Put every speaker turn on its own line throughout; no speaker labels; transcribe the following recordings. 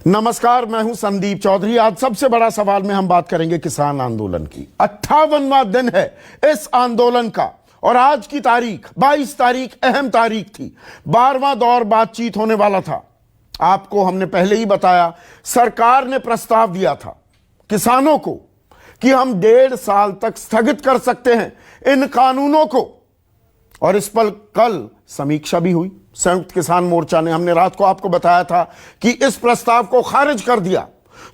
नमस्कार, मैं हूं संदीप चौधरी। आज सबसे बड़ा सवाल में हम बात करेंगे किसान आंदोलन की। 58वां दिन है इस आंदोलन का और आज की तारीख 22 तारीख अहम तारीख थी। 12वां दौर बातचीत होने वाला था। आपको हमने पहले ही बताया, सरकार ने प्रस्ताव दिया था किसानों को कि हम 1.5 साल तक स्थगित कर सकते हैं इन कानूनों को, और इस पर कल समीक्षा भी हुई। संयुक्त किसान मोर्चा ने, हमने रात को आपको बताया था कि इस प्रस्ताव को खारिज कर दिया।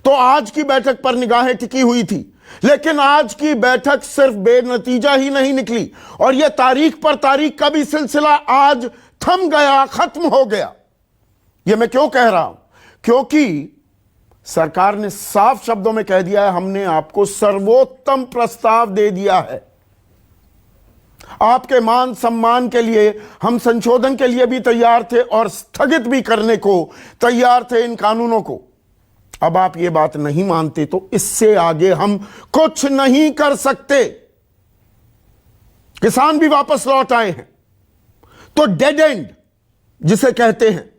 तो आज की बैठक पर निगाहें टिकी हुई थी, लेकिन आज की बैठक सिर्फ बेनतीजा ही नहीं निकली और यह तारीख पर तारीख का भी सिलसिला आज थम गया, खत्म हो गया। यह मैं क्यों कह रहा हूं? क्योंकि सरकार ने साफ शब्दों में कह दिया है, हमने आपको सर्वोत्तम प्रस्ताव दे दिया है। आपके मान सम्मान के लिए हम संशोधन के लिए भी तैयार थे और स्थगित भी करने को तैयार थे इन कानूनों को। अब आप ये बात नहीं मानते तो इससे आगे हम कुछ नहीं कर सकते। किसान भी वापस लौट आए हैं। तो डेड एंड जिसे कहते हैं,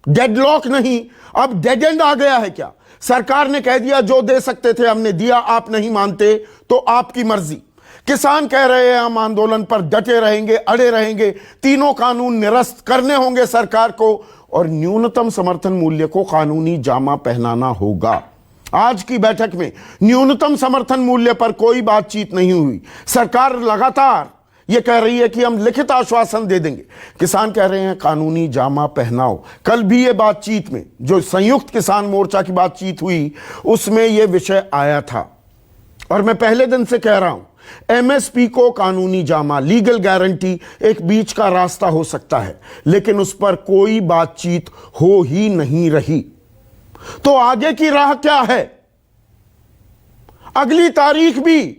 डेडलॉक नहीं, अब डेड एंड आ गया है क्या? सरकार ने कह दिया जो दे सकते थे हमने दिया, आप नहीं मानते तो आपकी मर्जी। किसान कह रहे हैं हम आंदोलन पर डटे रहेंगे, अड़े रहेंगे, तीनों कानून निरस्त करने होंगे सरकार को और न्यूनतम समर्थन मूल्य को कानूनी जामा पहनाना होगा। आज की बैठक में न्यूनतम समर्थन मूल्य पर कोई बातचीत नहीं हुई। सरकार लगातार यह कह रही है कि हम लिखित आश्वासन दे देंगे, किसान कह रहे हैं कानूनी जामा पहनाओ। कल भी यह बातचीत में, जो संयुक्त किसान मोर्चा की बातचीत हुई, उसमें यह विषय आया था और मैं पहले दिन से कह रहा हूं, एमएसपी को कानूनी जामा, लीगल गारंटी एक बीच का रास्ता हो सकता है, लेकिन उस पर कोई बातचीत हो ही नहीं रही। तो आगे की राह क्या है? अगली तारीख भी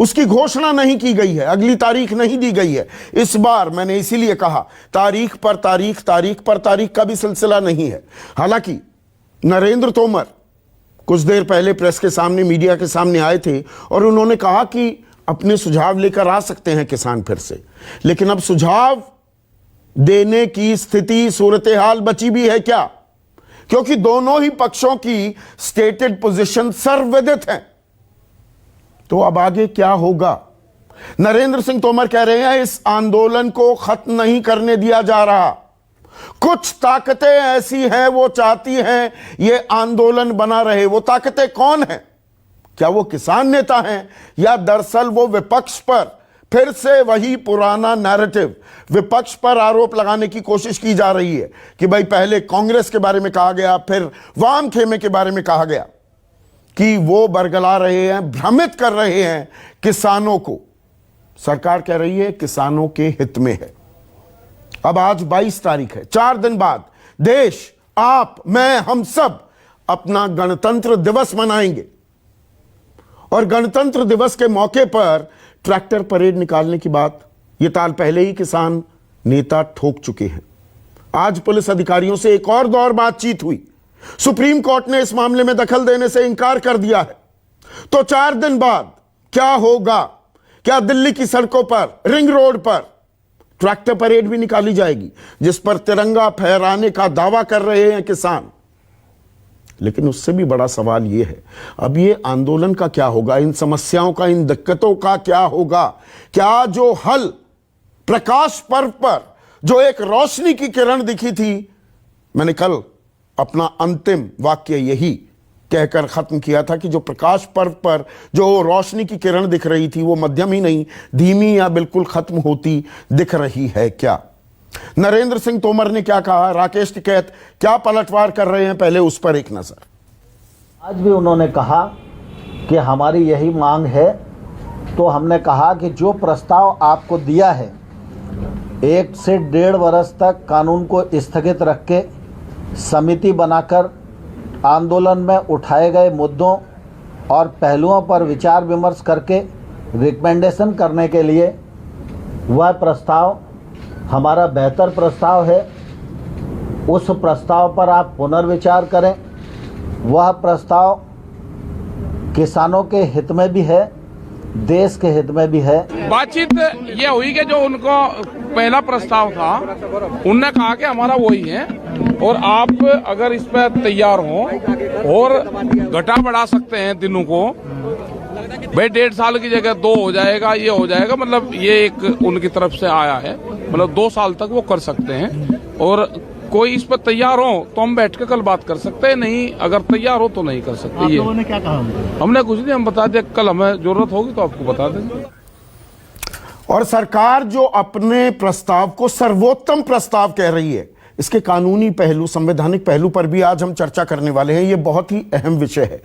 उसकी घोषणा नहीं की गई है, अगली तारीख नहीं दी गई है। इस बार मैंने इसीलिए कहा तारीख पर तारीख, तारीख पर तारीख का भी सिलसिला नहीं है। हालांकि नरेंद्र तोमर कुछ देर पहले प्रेस के सामने, मीडिया के सामने आए थे और उन्होंने कहा कि अपने सुझाव लेकर आ सकते हैं किसान फिर से, लेकिन अब सुझाव देने की स्थिति, सूरत हाल बची भी है क्या? क्योंकि दोनों ही पक्षों की स्टेटेड पोजीशन सर्वविदित है। तो अब आगे क्या होगा? नरेंद्र सिंह तोमर कह रहे हैं इस आंदोलन को खत्म नहीं करने दिया जा रहा। कुछ ताकतें ऐसी हैं वो चाहती हैं ये आंदोलन बना रहे। वो ताकतें कौन हैं? क्या वो किसान नेता हैं या दरअसल वो विपक्ष पर फिर से वही पुराना नैरेटिव, विपक्ष पर आरोप लगाने की कोशिश की जा रही है कि भाई पहले कांग्रेस के बारे में कहा गया, फिर वाम खेमे के बारे में कहा गया कि वो बरगला रहे हैं, भ्रमित कर रहे हैं किसानों को। सरकार कह रही है किसानों के हित में है। अब आज 22 तारीख है, 4 दिन बाद देश, आप, मैं, हम सब अपना गणतंत्र दिवस मनाएंगे और गणतंत्र दिवस के मौके पर ट्रैक्टर परेड निकालने की बात, यह ताल पहले ही किसान नेता ठोक चुके हैं। आज पुलिस अधिकारियों से एक और दौर बातचीत हुई। सुप्रीम कोर्ट ने इस मामले में दखल देने से इंकार कर दिया है। तो 4 दिन बाद क्या होगा? क्या दिल्ली की सड़कों पर, रिंग रोड पर ट्रैक्टर परेड भी निकाली जाएगी जिस पर तिरंगा फहराने का दावा कर रहे हैं किसान? लेकिन उससे भी बड़ा सवाल यह है, अब ये आंदोलन का क्या होगा? इन समस्याओं का, इन दिक्कतों का क्या होगा? क्या जो हल प्रकाश पर्व पर जो एक रोशनी की किरण दिखी थी, मैंने कल अपना अंतिम वाक्य यही कहकर खत्म किया था कि जो प्रकाश पर्व पर जो रोशनी की किरण दिख रही थी वो मध्यम ही नहीं, धीमी या बिल्कुल खत्म होती दिख रही है क्या? नरेंद्र सिंह तोमर ने क्या कहा, राकेश टिकैत क्या पलटवार कर रहे हैं, पहले उस पर एक नजर।
आज भी उन्होंने कहा कि हमारी यही मांग है। तो हमने कहा कि जो प्रस्ताव आपको दिया है, 1 से 1.5 वर्ष तक कानून को स्थगित रख के समिति बनाकर आंदोलन में उठाए गए मुद्दों और पहलुओं पर विचार विमर्श करके रिकमेंडेशन करने के लिए वह प्रस्ताव हमारा बेहतर प्रस्ताव है। उस प्रस्ताव पर आप पुनर्विचार करें। वह प्रस्ताव किसानों के हित में भी है, देश के हित में भी है।
बातचीत ये हुई कि जो उनको पहला प्रस्ताव था, उनने कहा कि हमारा वही है और आप अगर इस पर तैयार हो और घटा बढ़ा सकते हैं दिनों को, भाई 1.5 साल की जगह 2 हो जाएगा, ये हो जाएगा, मतलब ये एक उनकी तरफ से आया है, मतलब 2 साल तक वो कर सकते हैं। और कोई इस पर तैयार हो तो हम बैठ के कल बात कर सकते हैं, नहीं अगर तैयार हो तो नहीं कर सकते।
आप लोगों ने क्या कहा?
हमने कुछ नहीं, हम बता दें कल हमें जरूरत होगी तो आपको बता देंगे।
और सरकार जो अपने प्रस्ताव को सर्वोत्तम प्रस्ताव कह रही है, इसके कानूनी पहलू, संवैधानिक पहलू पर भी आज हम चर्चा करने वाले हैं। यह बहुत ही अहम विषय है।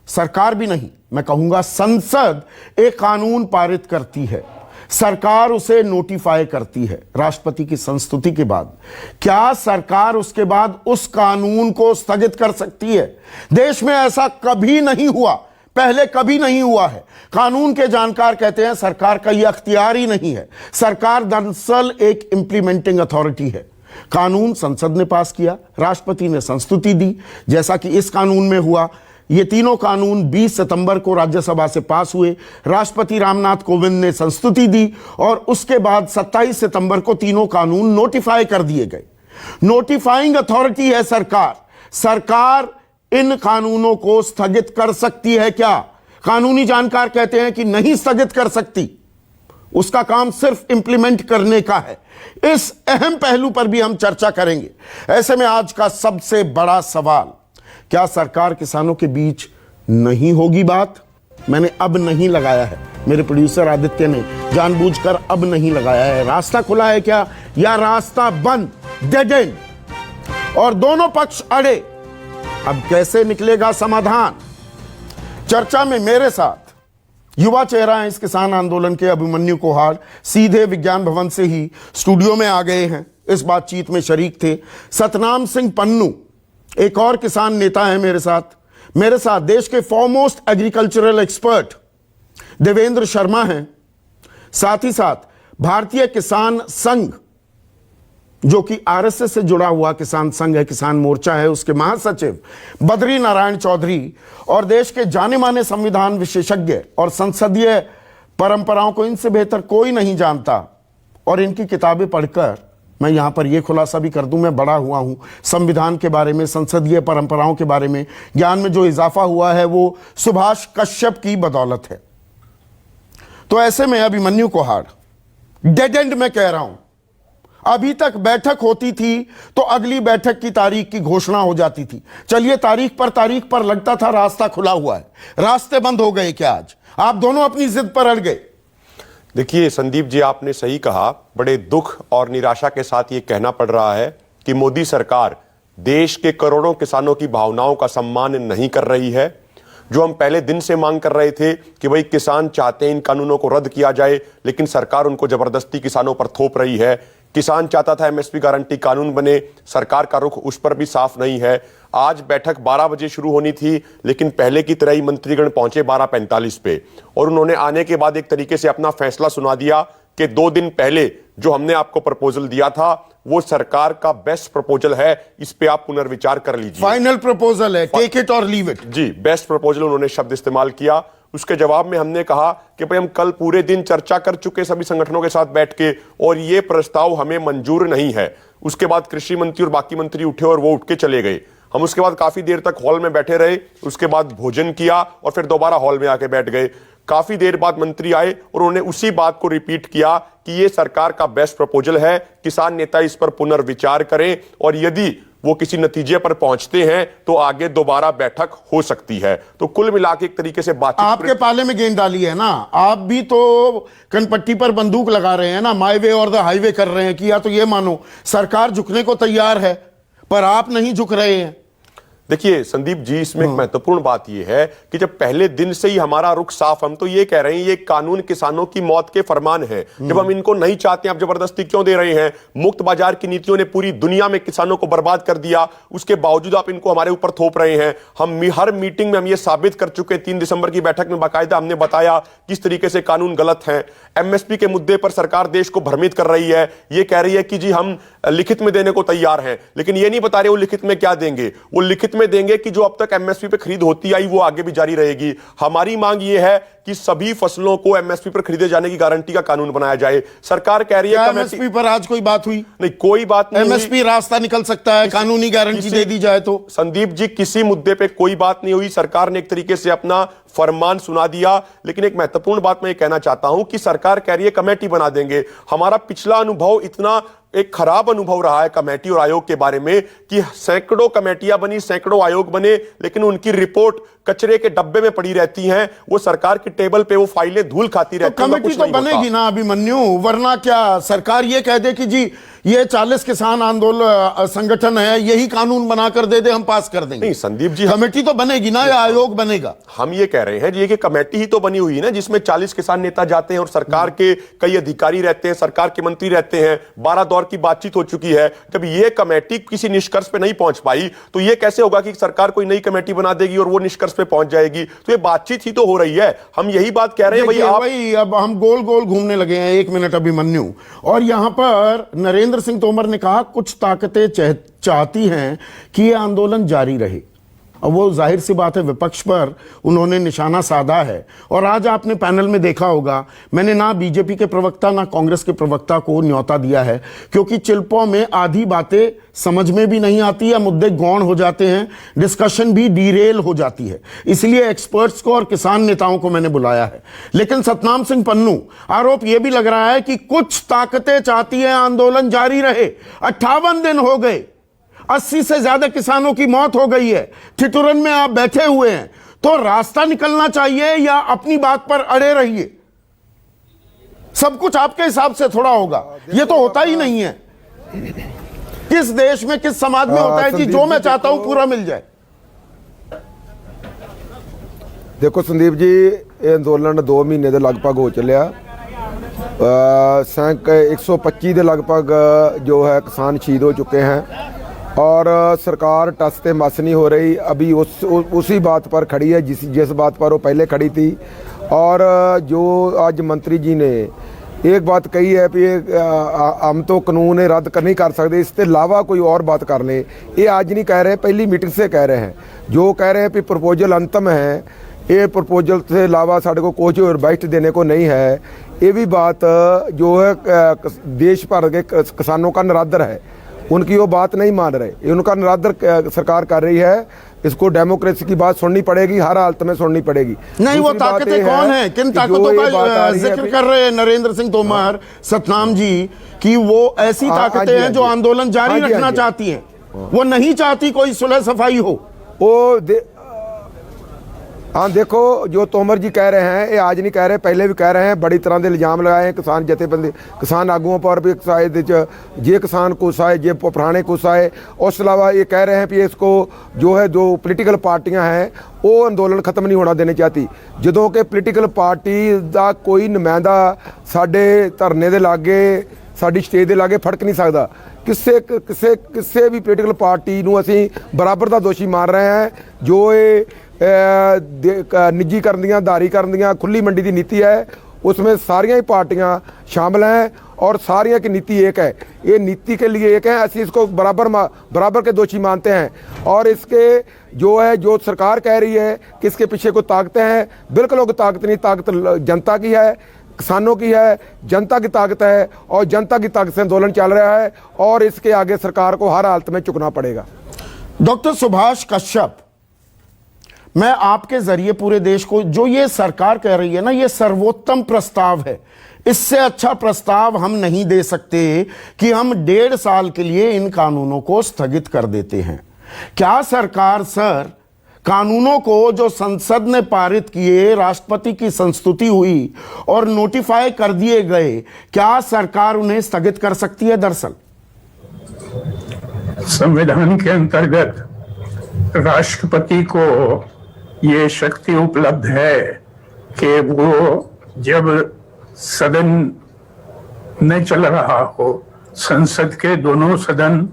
सरकार भी नहीं, मैं कहूंगा संसद एक कानून पारित करती है, सरकार उसे नोटिफाई करती है राष्ट्रपति की संस्तुति के बाद। क्या सरकार उसके बाद उस कानून को स्थगित कर सकती है? देश में ऐसा कभी नहीं हुआ, पहले कभी नहीं हुआ है। कानून के जानकार कहते हैं सरकार का यह अख्तियार ही नहीं है। सरकार दरअसल एक इंप्लीमेंटिंग अथॉरिटी है। कानून संसद ने पास किया, राष्ट्रपति ने संस्तुति दी, जैसा कि इस कानून में हुआ। ये तीनों कानून 20 सितंबर को राज्यसभा से पास हुए, राष्ट्रपति रामनाथ कोविंद ने संस्तुति दी और उसके बाद 27 सितंबर को तीनों कानून नोटिफाई कर दिए गए। नोटिफाइंग अथॉरिटी है सरकार। सरकार इन कानूनों को स्थगित कर सकती है क्या? कानूनी जानकार कहते हैं कि नहीं स्थगित कर सकती, उसका काम सिर्फ इंप्लीमेंट करने का है। इस अहम पहलू पर भी हम चर्चा करेंगे। ऐसे में आज का सबसे बड़ा सवाल, क्या सरकार किसानों के बीच नहीं होगी बात? मैंने अब नहीं लगाया है, मेरे प्रोड्यूसर आदित्य ने जानबूझकर अब नहीं लगाया है। रास्ता खुला है क्या या रास्ता बंद, डेड एंड? और दोनों पक्ष अड़े, अब कैसे निकलेगा समाधान? चर्चा में मेरे साथ युवा चेहरा है इस किसान आंदोलन के, अभिमन्यु कोहाड़, सीधे विज्ञान भवन से ही स्टूडियो में आ गए हैं, इस बातचीत में शरीक थे। सतनाम सिंह पन्नू एक और किसान नेता है मेरे साथ देश के foremost agricultural expert Devendra Sharma हैं। साथ ही साथ भारतीय किसान संघ, जो कि आरएसएस से जुड़ा हुआ किसान संघ है, किसान मोर्चा है, उसके महासचिव बद्री नारायण चौधरी, और देश के जाने माने संविधान विशेषज्ञ और संसदीय परंपराओं को इनसे बेहतर कोई नहीं जानता। और इनकी किताबें पढ़कर मैं यहां पर यह खुलासा भी कर दूं, मैं बड़ा हुआ हूं संविधान के बारे में, संसदीय परंपराओं के बारे में ज्ञान में जो इजाफा हुआ है वो सुभाष कश्यप की बदौलत है। तो ऐसे में अभिमन्यु कोहाड़, डेड एंड में कह रहा हूं, अभी तक बैठक होती थी तो अगली बैठक की तारीख की घोषणा हो जाती थी। चलिए तारीख पर लगता था रास्ता खुला हुआ है, रास्ते बंद हो गए क्या आज? आप दोनों अपनी जिद पर अड़ गए।
देखिए संदीप जी, आपने सही कहा। बड़े दुख और निराशा के साथ ये कहना पड़ रहा है कि मोदी सरकार देश के करोड़ों किसानों की भावनाओं का सम्मान नहीं कर रही है। जो हम पहले दिन से मांग कर रहे थे कि भाई किसान चाहते हैं इन कानूनों को रद्द किया जाए, लेकिन सरकार उनको जबरदस्ती किसानों पर थोप रही है। किसान चाहता था एमएसपी गारंटी कानून बने, सरकार का रुख उस पर भी साफ नहीं है। आज बैठक 12 बजे शुरू होनी थी, लेकिन पहले की तरह ही मंत्रीगण पहुंचे 12:45 पे, और उन्होंने आने के बाद एक तरीके से अपना फैसला सुना दिया कि 2 दिन पहले जो हमने आपको प्रपोजल दिया था वो सरकार का बेस्ट प्रपोजल है, इस पे आप पुनर्विचार कर लीजिए।
फाइनल प्रपोजल है, टेक इट और लीव इट।
जी, बेस्ट प्रपोजल उन्होंने शब्द इस्तेमाल किया। उसके जवाब में हमने कहा कि भाई हम कल पूरे दिन चर्चा कर चुके सभी संगठनों के साथ बैठ के, और ये प्रस्ताव हमें मंजूर नहीं है। उसके बाद कृषि मंत्री और बाकी मंत्री उठे और वो उठ के चले गए। हम उसके बाद काफी देर तक हॉल में बैठे रहे, उसके बाद भोजन किया और फिर दोबारा हॉल में आके बैठ गए। काफी देर बाद मंत्री आए और उन्होंने उसी बात को रिपीट किया कि ये सरकार का बेस्ट प्रपोजल है, किसान नेता इस पर पुनर्विचार करें, और यदि वो किसी नतीजे पर पहुंचते हैं तो आगे दोबारा बैठक हो सकती है। तो कुल मिला के एक तरीके से बातचीत
आपके पाले में गेंद डाली है ना, आप भी तो कनपट्टी पर बंदूक लगा रहे हैं ना, माई वे और द हाईवे कर रहे हैं कि या तो ये मानो सरकार झुकने को तैयार है पर आप नहीं झुक रहे हैं।
देखिए संदीप जी, इसमें एक महत्वपूर्ण बात यह है कि जब पहले दिन से ही हमारा रुख साफ, हम तो ये कह रहे हैं ये कानून किसानों की मौत के फरमान है। जब हम इनको नहीं चाहते, आप जबरदस्ती क्यों दे रहे हैं? मुक्त बाजार की नीतियों ने पूरी दुनिया में किसानों को बर्बाद कर दिया, उसके बावजूद आप इनको हमारे ऊपर थोप रहे हैं। हम हर मीटिंग में हम ये साबित कर चुके, 3 दिसंबर की बैठक में बाकायदा हमने बताया किस तरीके से कानून गलत है। एमएसपी के मुद्दे पर सरकार देश को भ्रमित कर रही है, ये कह रही है कि जी हम लिखित में देने को तैयार हैं, लेकिन ये नहीं बता रहे वो लिखित में क्या देंगे। वो लिखित में देंगे कि जो अब तक एमएसपी पे खरीद होती आई वो आगे भी जारी रहेगी। हमारी मांग ये है कि सभी फसलों को एमएसपी पर खरीदे जाने की गारंटी का कानून बनाया जाए। सरकार कह रही है
एमएसपी पर आज कोई बात हुई?
नहीं, कोई बात नहीं।
एमएसपी रास्ता निकल सकता है कानूनी गारंटी दे दी जाए तो।
संदीप जी, किसी मुद्दे पे कोई बात नहीं हुई। सरकार ने एक तरीके से अपना फरमान सुना दिया, लेकिन एक महत्वपूर्ण बात मैं ये कहना चाहता हूं कि सरकार कह रही है कमेटी बना देंगे। हमारा पिछला अनुभव इतना एक खराब अनुभव रहा है कमेटी और आयोग के बारे में कि सैकड़ों कमेटियां बनी, सैकड़ों आयोग बने, लेकिन उनकी रिपोर्ट कचरे के डब्बे में पड़ी रहती हैं। वो सरकार की टेबल पे वो फाइलें धूल खाती रहती हैं।
कमेटी तो बनेगी ना अभिमन्यु, वरना क्या सरकार ये कह दे कि जी ये 40 किसान आंदोलन संगठन है, यही कानून बनाकर दे दे, हम पास कर देंगे।
नहीं संदीप जी,
कमेटी तो बनेगी ना या आयोग बनेगा?
हम ये कह रहे हैं ये कि कमेटी ही तो बनी हुई है ना, जिसमें 40 किसान नेता जाते हैं और सरकार के कई अधिकारी रहते हैं, सरकार के मंत्री रहते हैं। 12 दौर की बातचीत हो चुकी है। जब ये कमेटी किसी निष्कर्ष पे नहीं पहुंच पाई तो ये कैसे होगा कि सरकार कोई नई कमेटी बना देगी और वो निष्कर्ष पे पहुंच जाएगी? तो ये बातचीत ही तो हो रही है। हम यही बात कह रहे हैं
भाई अब हम गोल गोल घूमने लगे हैं। 1 मिनट अभिमन्यु। और यहां पर नरेंद्र सिंह तोमर ने कहा कुछ ताकतें चाहती हैं कि यह आंदोलन जारी रहे। अब वो जाहिर सी बात है विपक्ष पर उन्होंने निशाना साधा है। और आज आपने पैनल में देखा होगा, मैंने ना बीजेपी के प्रवक्ता ना कांग्रेस के प्रवक्ता को न्योता दिया है, क्योंकि चिल्पों में आधी बातें समझ में भी नहीं आती या मुद्दे गौण हो जाते हैं, डिस्कशन भी डीरेल हो जाती है। इसलिए एक्सपर्ट्स को और किसान नेताओं को मैंने बुलाया है। लेकिन सतनाम सिंह पन्नू, आरोप यह भी लग रहा है कि कुछ ताकतें चाहती हैं आंदोलन जारी रहे। 58 दिन हो गए, 80 से ज्यादा किसानों की मौत हो गई है, ठिठुरन में आप बैठे हुए हैं, तो रास्ता निकलना चाहिए या अपनी बात पर अड़े रहिए? सब कुछ आपके हिसाब से थोड़ा होगा, यह तो होता ही नहीं है। किस देश में, किस समाज में होता है कि जो मैं चाहता हूं पूरा मिल जाए?
देखो संदीप जी, ये अंदोलन 2 महीने के लगभग हो चलिया। 125 के लगभग जो है किसान शहीद हो चुके हैं और सरकार टस से मस नहीं हो रही। अभी उसी बात पर खड़ी है जिस बात पर वो पहले खड़ी थी। और जो आज मंत्री जी ने एक बात कही है कि हम तो कानून रद्द नहीं कर सकते, इसके अलावा कोई और बात कर लें, ये आज नहीं कह रहे, पहली मीटिंग से कह रहे हैं। जो कह रहे हैं कि प्रपोजल अंतिम है, ये प्रपोजल से अलावा साढ़े को कुछ और बेस्ट देने को नहीं है, ये भी बात जो है देश भर के किसानों का निरादर है। उनकी वो बात नहीं मान रहे, उनका निरादर सरकार कर रही है। इसको डेमोक्रेसी की बात सुननी पड़ेगी, हर हालत में सुननी पड़ेगी।
नहीं, वो ताकतें कौन है, किन ताकतों का जिक्र कर रहे हैं नरेंद्र सिंह तोमर, सतनाम जी, कि वो ऐसी ताकतें हैं जो आंदोलन जारी रखना चाहती हैं, वो नहीं चाहती कोई सुलह सफाई हो।
हाँ देखो, जो तोमर जी कह रहे हैं ये आज नहीं कह रहे, पहले भी कह रहे हैं। बड़ी तरह के इल्जाम लगाए हैं किसान जथेबंदी, किसान आगुओं पर भी, जे किसान कुछ आए, जे पुराने कुछ आए। उसके अलावा ये कह रहे हैं कि इसको जो है जो पोलिटिकल पार्टियां हैं वो अंदोलन खत्म नहीं होना देनी चाहती। ਜਦੋਂ कि पोलिटिकल पार्टी का कोई नुमाइंदा साडे धरने दे लागे, साडी स्टेज दे लागे फड़क नहीं सकता। किसी भी पोलिटिकल पार्टी नूं असीं बराबर का दोषी मान रहे हैं। जो ये निजीकरण दियां, दारीकरण दियां, खुली मंडी की नीति है, उसमें सारियां ही पार्टियां शामिल हैं और सारियां की नीति एक है। ये नीति के लिए एक है, असीं इसको बराबर के दोषी मानते हैं। और इसके जो है जो सरकार कह रही है कि इसके पीछे कोई ताकतें हैं, बिल्कुल कोई ताकत नहीं। ताकत जनता की है, किसानों की है, जनता की ताकत है और जनता की ताकत से आंदोलन चल रहा है और इसके आगे सरकार को हर हालत में झुकना पड़ेगा।
डॉक्टर सुभाष कश्यप, मैं आपके जरिए पूरे देश को, जो ये सरकार कह रही है ना, ये सर्वोत्तम प्रस्ताव है। इससे अच्छा प्रस्ताव हम नहीं दे सकते कि हम 1.5 साल के लिए इन कानूनों को स्थगित कर देते हैं। क्या सरकार सर कानूनों को जो संसद ने पारित किए, राष्ट्रपति की संस्तुति हुई और नोटिफाई कर दिए गए, क्या सरकार उन्हें स्थगित कर सकती है? दरअसल
संविधान के अंतर्गत राष्ट्रपति को ये शक्ति उपलब्ध है कि वो जब सदन न चल रहा हो, संसद के दोनों सदन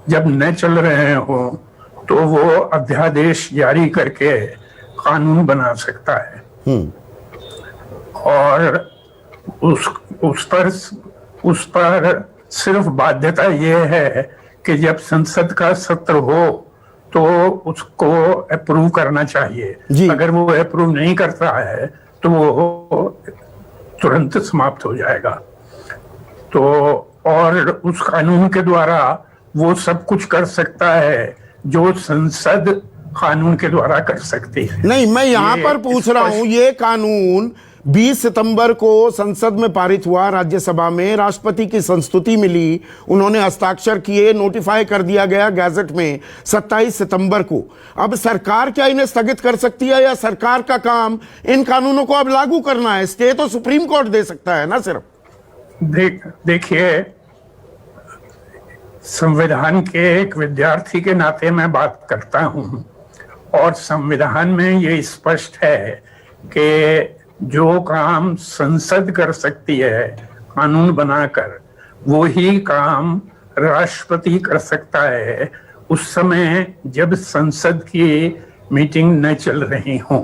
जब न चल रहे हो, तो वो अध्यादेश जारी करके कानून बना सकता है। और उस पर सिर्फ बाध्यता ये है कि जब संसद का सत्र हो तो उसको अप्रूव करना चाहिए।
जी।
अगर वो अप्रूव नहीं करता है तो वो तुरंत समाप्त हो जाएगा। तो और उस कानून के द्वारा वो सब कुछ कर सकता है जो संसद कानून के द्वारा कर सकती है।
नहीं, मैं यहां
ये
पर पूछ रहा हूं, ये कानून 20 सितंबर को संसद में पारित हुआ, राज्यसभा में राष्ट्रपति की संस्तुति मिली, उन्होंने हस्ताक्षर किए, नोटिफाई कर दिया गया गैजेट में 27 सितंबर को। अब सरकार क्या इन्हें स्थगित कर सकती है, या सरकार का काम इन कानूनों को अब लागू करना है? स्टे तो सुप्रीम कोर्ट दे सकता है ना सिर्फ।
देखिए, संविधान के एक विद्यार्थी के नाते मैं बात करता हूं, और संविधान में ये स्पष्ट है कि जो काम संसद कर सकती है कानून बनाकर, वो ही काम राष्ट्रपति कर सकता है उस समय जब संसद की मीटिंग न चल रही हो।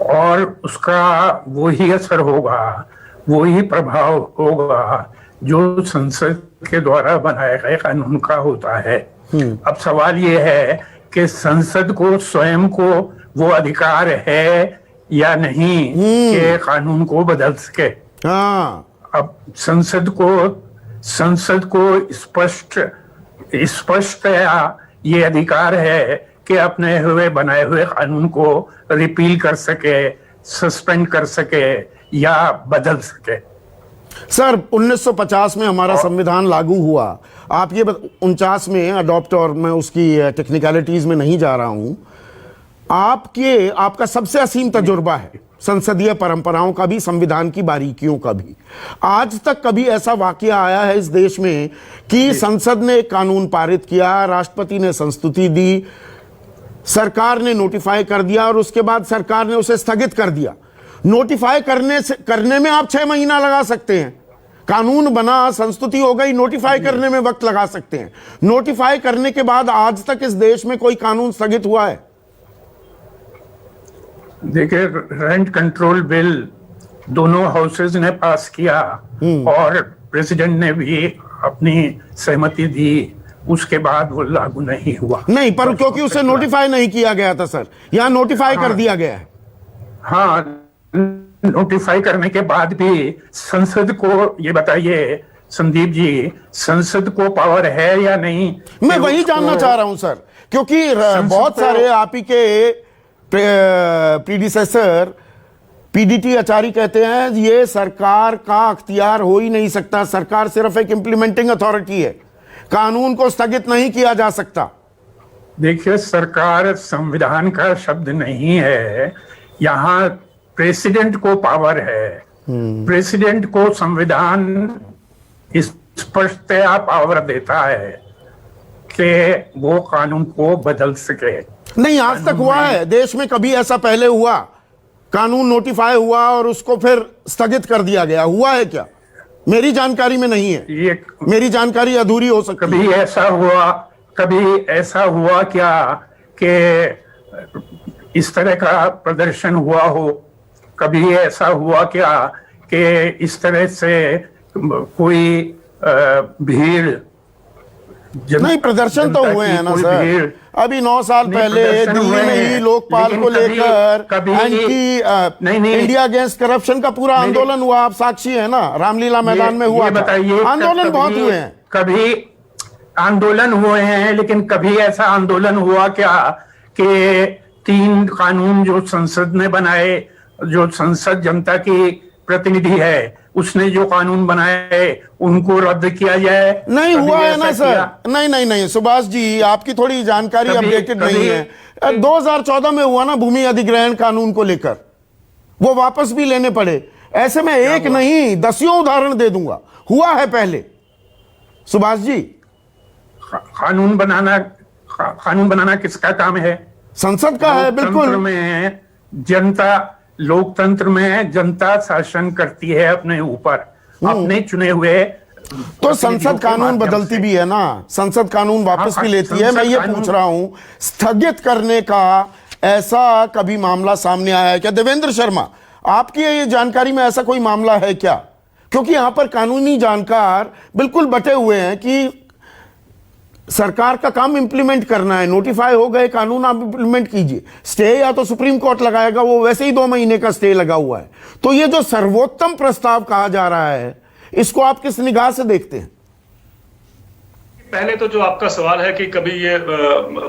और उसका वही असर होगा, वही प्रभाव होगा जो संसद के द्वारा बनाए गए कानून का होता है। अब सवाल ये है कि संसद को स्वयं को वो अधिकार है या नहीं कि कानून को बदल सके।
हाँ,
अब संसद को स्पष्ट ये अधिकार है कि अपने बनाए हुए कानून को रिपील कर सके, सस्पेंड कर सके या बदल सके।
सर 1950 में हमारा संविधान लागू हुआ, आप ये 49 में अडॉप्ट, और मैं उसकी टेक्निकलिटीज में नहीं जा रहा हूं। आपका सबसे असीम तजुर्बा है संसदीय परंपराओं का भी, संविधान की बारीकियों का भी। आज तक कभी ऐसा वाकया आया है इस देश में कि संसद ने एक कानून पारित किया, राष्ट्रपति ने संस्तुति दी, सरकार ने नोटिफाई कर दिया, और उसके बाद सरकार ने उसे स्थगित कर दिया? नोटिफाई करने में आप 6 महीना लगा सकते हैं, कानून बना, संस्तुति हो गई, नोटिफाई करने में वक्त लगा सकते हैं। नोटिफाई करने के बाद आज तक इस देश में कोई कानून स्थगित हुआ है?
देखिए, रेंट कंट्रोल बिल दोनों हाउसेज ने पास किया और प्रेसिडेंट ने भी अपनी सहमति दी, उसके बाद वो लागू नहीं हुआ।
नहीं, पर क्योंकि उसे नोटिफाई नहीं किया गया था सर, यहां नोटिफाई कर दिया गया है।
हाँ, नोटिफाई करने के बाद भी संसद को ये बताइए संदीप जी, संसद को पावर है या नहीं?
मैं वही जानना चाह रहा हूं सर, क्योंकि बहुत सारे आप ही के प्रीडिसेसर पीडीटी आचार्य कहते हैं ये सरकार का अख्तियार हो ही नहीं सकता, सरकार सिर्फ एक इंप्लीमेंटिंग अथॉरिटी है, कानून को स्थगित नहीं किया जा सकता।
देखिए, सरकार संविधान का शब्द नहीं है, यहाँ प्रेसिडेंट को पावर है। प्रेसिडेंट को संविधान स्पष्टतया पावर देता है कि वो कानून को बदल सके।
नहीं, आज तक हुआ है देश में कभी ऐसा पहले हुआ? कानून नोटिफाई हुआ और उसको फिर स्थगित कर दिया गया, हुआ है क्या? मेरी जानकारी में नहीं है,
ये
मेरी जानकारी अधूरी हो सकती है।
कभी ऐसा हुआ क्या कि इस तरह का प्रदर्शन हुआ हो? कभी ऐसा हुआ क्या कि इस तरह से कोई भीड़?
नहीं, प्रदर्शन तो हुए हैं ना सर, अभी 9 साल पहले दिल्ली में ही लोकपाल को लेकर एंटी इंडिया अगेंस्ट करप्शन का पूरा आंदोलन हुआ, आप साक्षी है ना, रामलीला मैदान में हुआ था। आंदोलन बहुत हुए हैं,
कभी आंदोलन हुए हैं, लेकिन कभी ऐसा आंदोलन हुआ क्या कि 3 कानून जो संसद ने बनाए, जो संसद जनता की प्रतिनिधि है, उसने जो कानून बनाए उनको रद्द किया जाए?
नहीं हुआ है ना सर। नहीं सुभाष जी, आपकी थोड़ी जानकारी अपडेटेड नहीं है। 2014 में हुआ ना भूमि अधिग्रहण कानून को लेकर, वो वापस भी लेने पड़े। ऐसे में एक नहीं दसियों उदाहरण दे दूंगा, हुआ है पहले। सुभाष जी,
कानून बनाना किसका काम है?
संसद का है, बिल्कुल।
में जनता, लोकतंत्र में जनता शासन करती है अपने ऊपर, अपने चुने हुए।
तो संसद कानून बदलती भी है ना, संसद कानून वापस भी लेती है। मैं ये पूछ रहा हूं, स्थगित करने का ऐसा कभी मामला सामने आया है क्या? देवेंद्र शर्मा, आपकी ये जानकारी में ऐसा कोई मामला है क्या? क्योंकि यहां पर कानूनी जानकार बिल्कुल बटे हुए हैं कि सरकार का काम इंप्लीमेंट करना है। नोटिफाई हो गए कानून, आप इंप्लीमेंट कीजिए। स्टे या तो सुप्रीम कोर्ट लगाएगा, वो वैसे ही 2 महीने का स्टे लगा हुआ है। तो ये जो सर्वोत्तम प्रस्ताव कहा जा रहा है, इसको आप किस निगाह से देखते हैं?
पहले तो जो आपका सवाल है कि कभी ये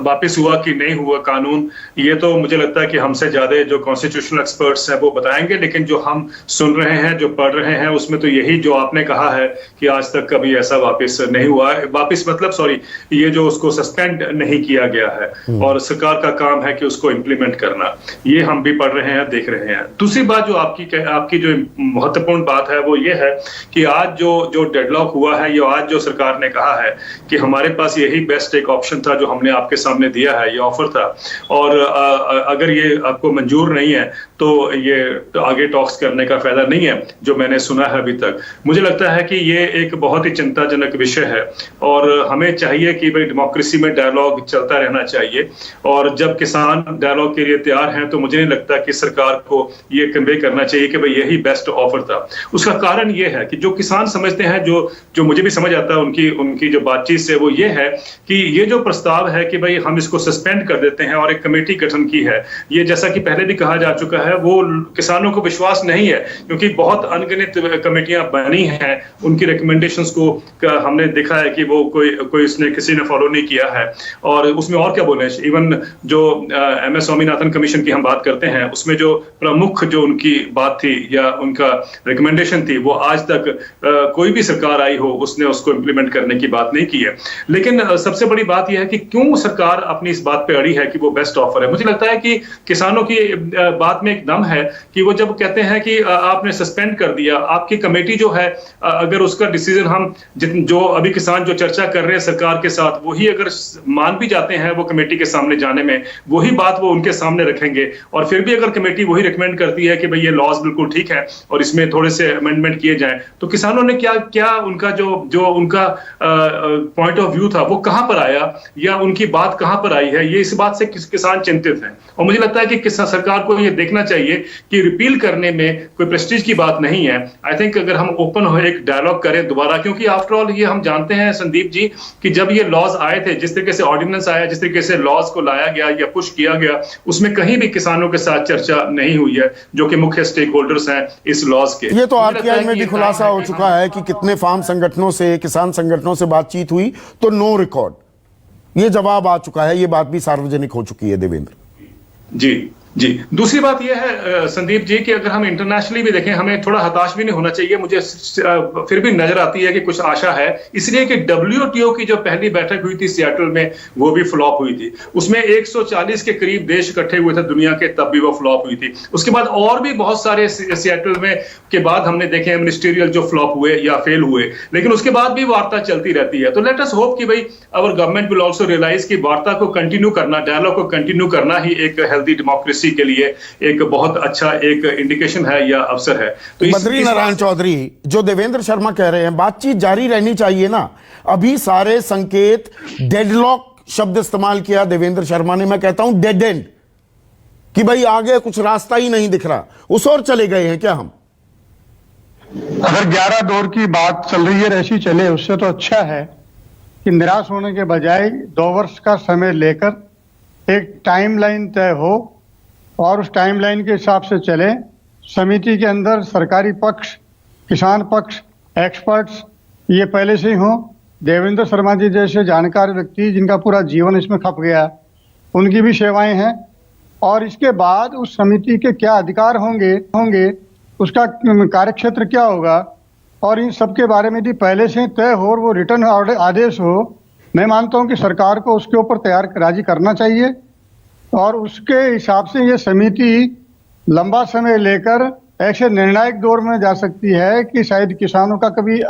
वापस हुआ कि नहीं हुआ कानून, ये तो मुझे लगता है कि हमसे ज्यादा जो कॉन्स्टिट्यूशनल एक्सपर्ट्स हैं वो बताएंगे। लेकिन जो हम सुन रहे हैं, जो पढ़ रहे हैं, उसमें तो यही जो आपने कहा है कि आज तक कभी ऐसा वापस नहीं हुआ है। वापस मतलब सॉरी, ये जो उसको सस्पेंड नहीं किया गया है और सरकार का काम है कि उसको इम्प्लीमेंट करना, ये हम भी पढ़ रहे हैं, देख रहे हैं। दूसरी बात जो आपकी जो महत्वपूर्ण बात है वो ये है कि आज जो डेडलॉक हुआ है, ये आज जो सरकार ने कहा है कि हमारे पास यही बेस्ट एक ऑप्शन था जो हमने आपके सामने दिया है, ये ऑफर था, और अगर ये आपको मंजूर नहीं है तो ये आगे टॉक्स करने का फायदा नहीं है, जो मैंने सुना है अभी तक। मुझे लगता है कि ये एक बहुत ही चिंताजनक विषय है और हमें चाहिए कि भाई डेमोक्रेसी में डायलॉग चलता रहना चाहिए, और जब किसान डायलॉग के लिए तैयार हैं तो मुझे नहीं लगता कि सरकार को ये कन्वे करना चाहिए कि भाई यही बेस्ट ऑफर था। उसका कारण ये है कि जो किसान समझते हैं, जो मुझे भी समझ आता है उनकी जो बातचीत से, वो ये है कि ये जो प्रस्ताव है कि भाई हम इसको सस्पेंड कर देते हैं और एक कमेटी गठन की है, ये जैसा कि पहले भी कहा जा चुका है, वो किसानों को विश्वास नहीं है, क्योंकि बहुत अनगिनत कमेटियां बनी हैं, उनकी रिकमेंडेशंस को हमने देखा है कि वो कोई किसी ने फॉलो नहीं किया है। और उसमें और क्या बोले, इवन जो MS स्वामीनाथन कमीशन की हम बात करते हैं, उसमें जो प्रमुख जो उनकी बात थी या उनका रिकमेंडेशन थी, वो आज तक कोई भी सरकार आई हो उसने उसको इंप्लीमेंट करने की बात नहीं की है। लेकिन सबसे बड़ी बात यह है कि क्यों सरकार अपनी इस बात पे अड़ी है कि वो बेस्ट ऑफर है। मुझे लगता है कि किसानों की बात में एक दम है कि वो जब कहते हैं कि आपने सस्पेंड कर दिया, आपकी कमेटी जो है, अगर उसका डिसीजन हम जो अभी किसान जो चर्चा कर रहे हैं सरकार के साथ, वही अगर मान भी जाते हैं वो कमेटी के सामने जाने में, वही बात वो उनके सामने रखेंगे, और फिर भी अगर कमेटी वही रिकमेंड करती है कि भाई ये लॉज बिल्कुल ठीक है और इसमें थोड़े से अमेंडमेंट किए जाएं, तो किसानों ने क्या उनका जो उनका पॉइंट ऑफ व्यू था वो कहां पर आया या उनकी बात कहां पर आई है, ये इस बात से किसान चिंतित हैं। और मुझे लगता है कि सरकार को ये देखना चाहिए कि रिपील करने में कोई प्रेस्टीज की बात नहीं है। आई थिंक अगर हम ओपन हो एक डायलॉग करें दोबारा, क्योंकि आफ्टर ऑल ये हम जानते हैं संदीप जी कि जब ये लॉज आए थे, जिस तरीके से ऑर्डिनेंस आया, जिस तरीके से लॉज को लाया गया या पुश किया गया, उसमें कहीं भी किसानों के साथ चर्चा नहीं हुई है, जो कि मुख्य स्टेक होल्डर्स हैं इस लॉज के।
ये तो RTI में भी खुलासा हो चुका है कि कितने फार्म संगठनों से, किसान संगठनों से बातचीत हुई तो नो रिकॉर्ड, ये जवाब आ चुका है, ये बात भी सार्वजनिक हो चुकी है देवेंद्र
जी। दूसरी बात यह है संदीप जी कि अगर हम इंटरनेशनली भी देखें, हमें थोड़ा हताश भी नहीं होना चाहिए। मुझे फिर भी नजर आती है कि कुछ आशा है, इसलिए कि WTO की जो पहली बैठक हुई थी सियाटल में, वो भी फ्लॉप हुई थी। उसमें 140 के करीब देश इकट्ठे हुए थे दुनिया के, तब भी वो फ्लॉप हुई थी। उसके बाद और भी बहुत सारे सियाटल में के बाद हमने देखे मिनिस्ट्रियल जो फ्लॉप हुए या फेल हुए, लेकिन उसके बाद भी वार्ता चलती रहती है। तो लेट अस होप कि भाई our government will also realise कि वार्ता को कंटिन्यू करना, डायलॉग को कंटिन्यू करना ही एक हेल्दी डेमोक्रेसी के लिए एक बहुत अच्छा एक इंडिकेशन है या अवसर है। तो
बद्री नारायण चौधरी, जो देवेंद्र शर्मा कह रहे हैं, बातचीत जारी रहनी चाहिए ना। अभी सारे संकेत, डेडलॉक शब्द इस्तेमाल किया देवेंद्र शर्मा ने, मैं कहता हूं डेड एंड, कि भाई आगे कुछ रास्ता ही नहीं दिख रहा, उस और चले गए हैं क्या हम?
अगर 11 दौर की बात चल रही है, ऐसी चले, उससे तो अच्छा है कि निराश होने के बजाय 2 वर्ष का समय लेकर एक टाइमलाइन तय हो और उस टाइमलाइन के हिसाब से चले। समिति के अंदर सरकारी पक्ष, किसान पक्ष, एक्सपर्ट्स ये पहले से ही हों। देवेंद्र शर्मा जी जैसे जानकार व्यक्ति जिनका पूरा जीवन इसमें खप गया, उनकी भी सेवाएं हैं। और इसके बाद उस समिति के क्या अधिकार होंगे, उसका कार्यक्षेत्र क्या होगा, और इन सब के बारे में भी पहले से तय हो और वो रिटर्न आदेश हो। मैं मानता हूं कि सरकार को उसके ऊपर राजी करना चाहिए और उसके हिसाब से ये समिति लंबा समय लेकर ऐसे निर्णायक दौर में जा सकती है कि शायद किसानों का कभी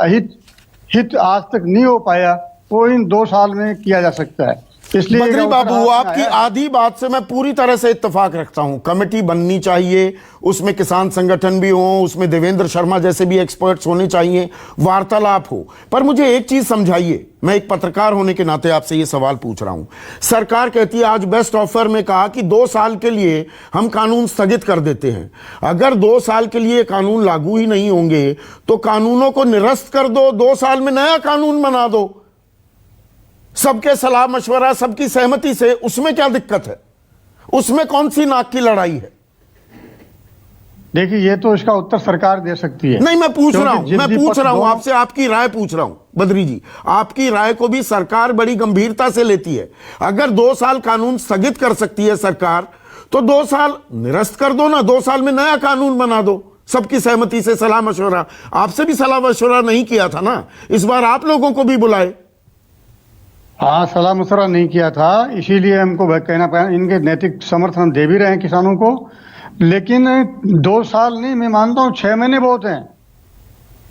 हित आज तक नहीं हो पाया, वो इन 2 साल में किया जा सकता है। इसलिए
बद्री बाबू, आपकी आधी बात से मैं पूरी तरह से इत्तेफाक रखता हूं। कमेटी बननी चाहिए, उसमें किसान संगठन भी हो, उसमें देवेंद्र शर्मा जैसे भी एक्सपर्ट्स होने चाहिए, वार्तालाप हो। पर मुझे एक चीज समझाइए, मैं एक पत्रकार होने के नाते आपसे ये सवाल पूछ रहा हूं। सरकार कहती है, आज बेस्ट ऑफर में कहा कि 2 साल के लिए हम कानून स्थगित कर देते हैं। अगर 2 साल के लिए कानून लागू ही नहीं होंगे तो कानूनों को निरस्त कर दो, 2 साल में नया कानून बना दो। सबके सलाह मशवरा, सबकी सहमति से, उसमें क्या दिक्कत है? उसमें कौन सी नाक की लड़ाई है?
देखिए, ये तो इसका उत्तर सरकार दे सकती है।
नहीं, मैं पूछ रहा हूं
दोनों-
आपसे, आपकी राय पूछ रहा हूं बद्री जी। आपकी राय को भी सरकार बड़ी गंभीरता से लेती है। अगर 2 साल कानून स्थगित कर सकती है सरकार, तो 2 साल निरस्त कर दो ना, 2 साल में नया कानून बना दो सबकी सहमति से, सलाह मशवरा। आपसे भी सलाह मशवरा नहीं किया था ना, इस बार आप लोगों को भी बुलाए।
हाँ, सलाह मशवरा नहीं किया था, इसीलिए हमको कहना पड़ा। इनके नैतिक समर्थन दे भी रहे हैं किसानों को, लेकिन 2 साल नहीं, मैं मानता हूँ 6 महीने बहुत हैं।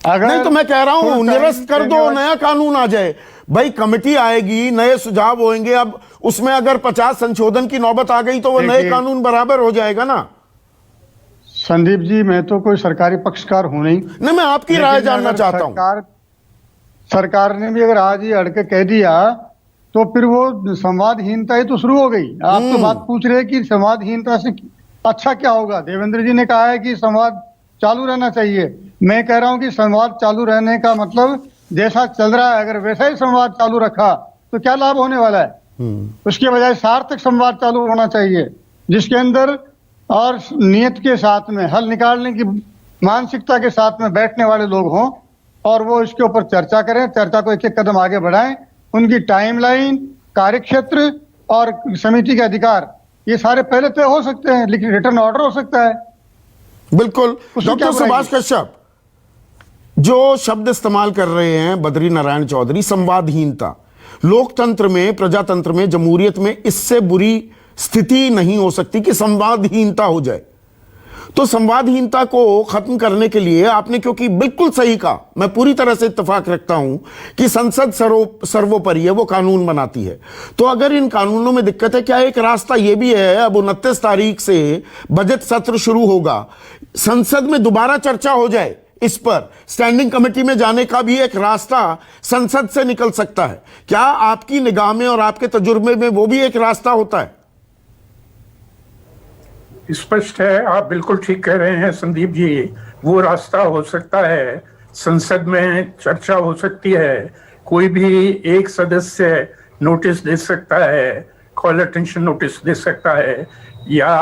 अगर
नहीं तो मैं कह रहा हूं निरस्त कर दो, नया कानून आ जाए। भाई कमेटी आएगी, नए सुझाव होंगे, अब उसमें अगर 50 संशोधन की नौबत आ गई तो वो नए कानून बराबर हो जाएगा ना।
संदीप जी, मैं तो कोई सरकारी पक्षकार हूं नहीं,
मैं आपकी राय जानना चाहता हूं।
सरकार ने भी अगर आज ही अड़के कह दिया तो फिर वो संवादहीनता ही तो शुरू हो गई। आप तो बात पूछ रहे हैं कि संवादहीनता से अच्छा क्या होगा। देवेंद्र जी ने कहा है कि संवाद चालू रहना चाहिए। मैं कह रहा हूं कि संवाद चालू रहने का मतलब जैसा चल रहा है, अगर वैसा ही संवाद चालू रखा तो क्या लाभ होने वाला है? उसके बजाय सार्थक संवाद चालू होना चाहिए, जिसके अंदर और नियत के साथ में हल निकालने की मानसिकता के साथ में बैठने वाले लोग हों और वो इसके ऊपर चर्चा करें, चर्चा को एक-एक कदम आगे बढ़ाएं। उनकी टाइमलाइन, कार्यक्षेत्र और समिति के अधिकार, ये सारे पहले तय हो सकते हैं, लेकिन रिटर्न ऑर्डर हो सकता है।
बिल्कुल। डॉक्टर सुभाष कश्यप जो शब्द इस्तेमाल कर रहे हैं बद्री नारायण चौधरी, संवादहीनता, लोकतंत्र में, प्रजातंत्र में, जमहूरियत में इससे बुरी स्थिति नहीं हो सकती कि संवादहीनता हो जाए। तो संवादहीनता को खत्म करने के लिए आपने, क्योंकि बिल्कुल सही कहा, मैं पूरी तरह से इत्तेफाक रखता हूं कि संसद सर्वोपरि है, वो कानून बनाती है। तो अगर इन कानूनों में दिक्कत है, क्या एक रास्ता यह भी है, अब 29 तारीख से बजट सत्र शुरू होगा, संसद में दोबारा चर्चा हो जाए इस पर, स्टैंडिंग कमेटी में जाने का भी एक रास्ता संसद से निकल सकता है। क्या आपकी निगाह में और आपके तजुर्बे में वो भी एक रास्ता होता है?
स्पष्ट है, आप बिल्कुल ठीक कह रहे हैं संदीप जी। वो रास्ता हो सकता है, संसद में चर्चा हो सकती है, कोई भी एक सदस्य नोटिस दे सकता है, कॉल अटेंशन नोटिस दे सकता है, या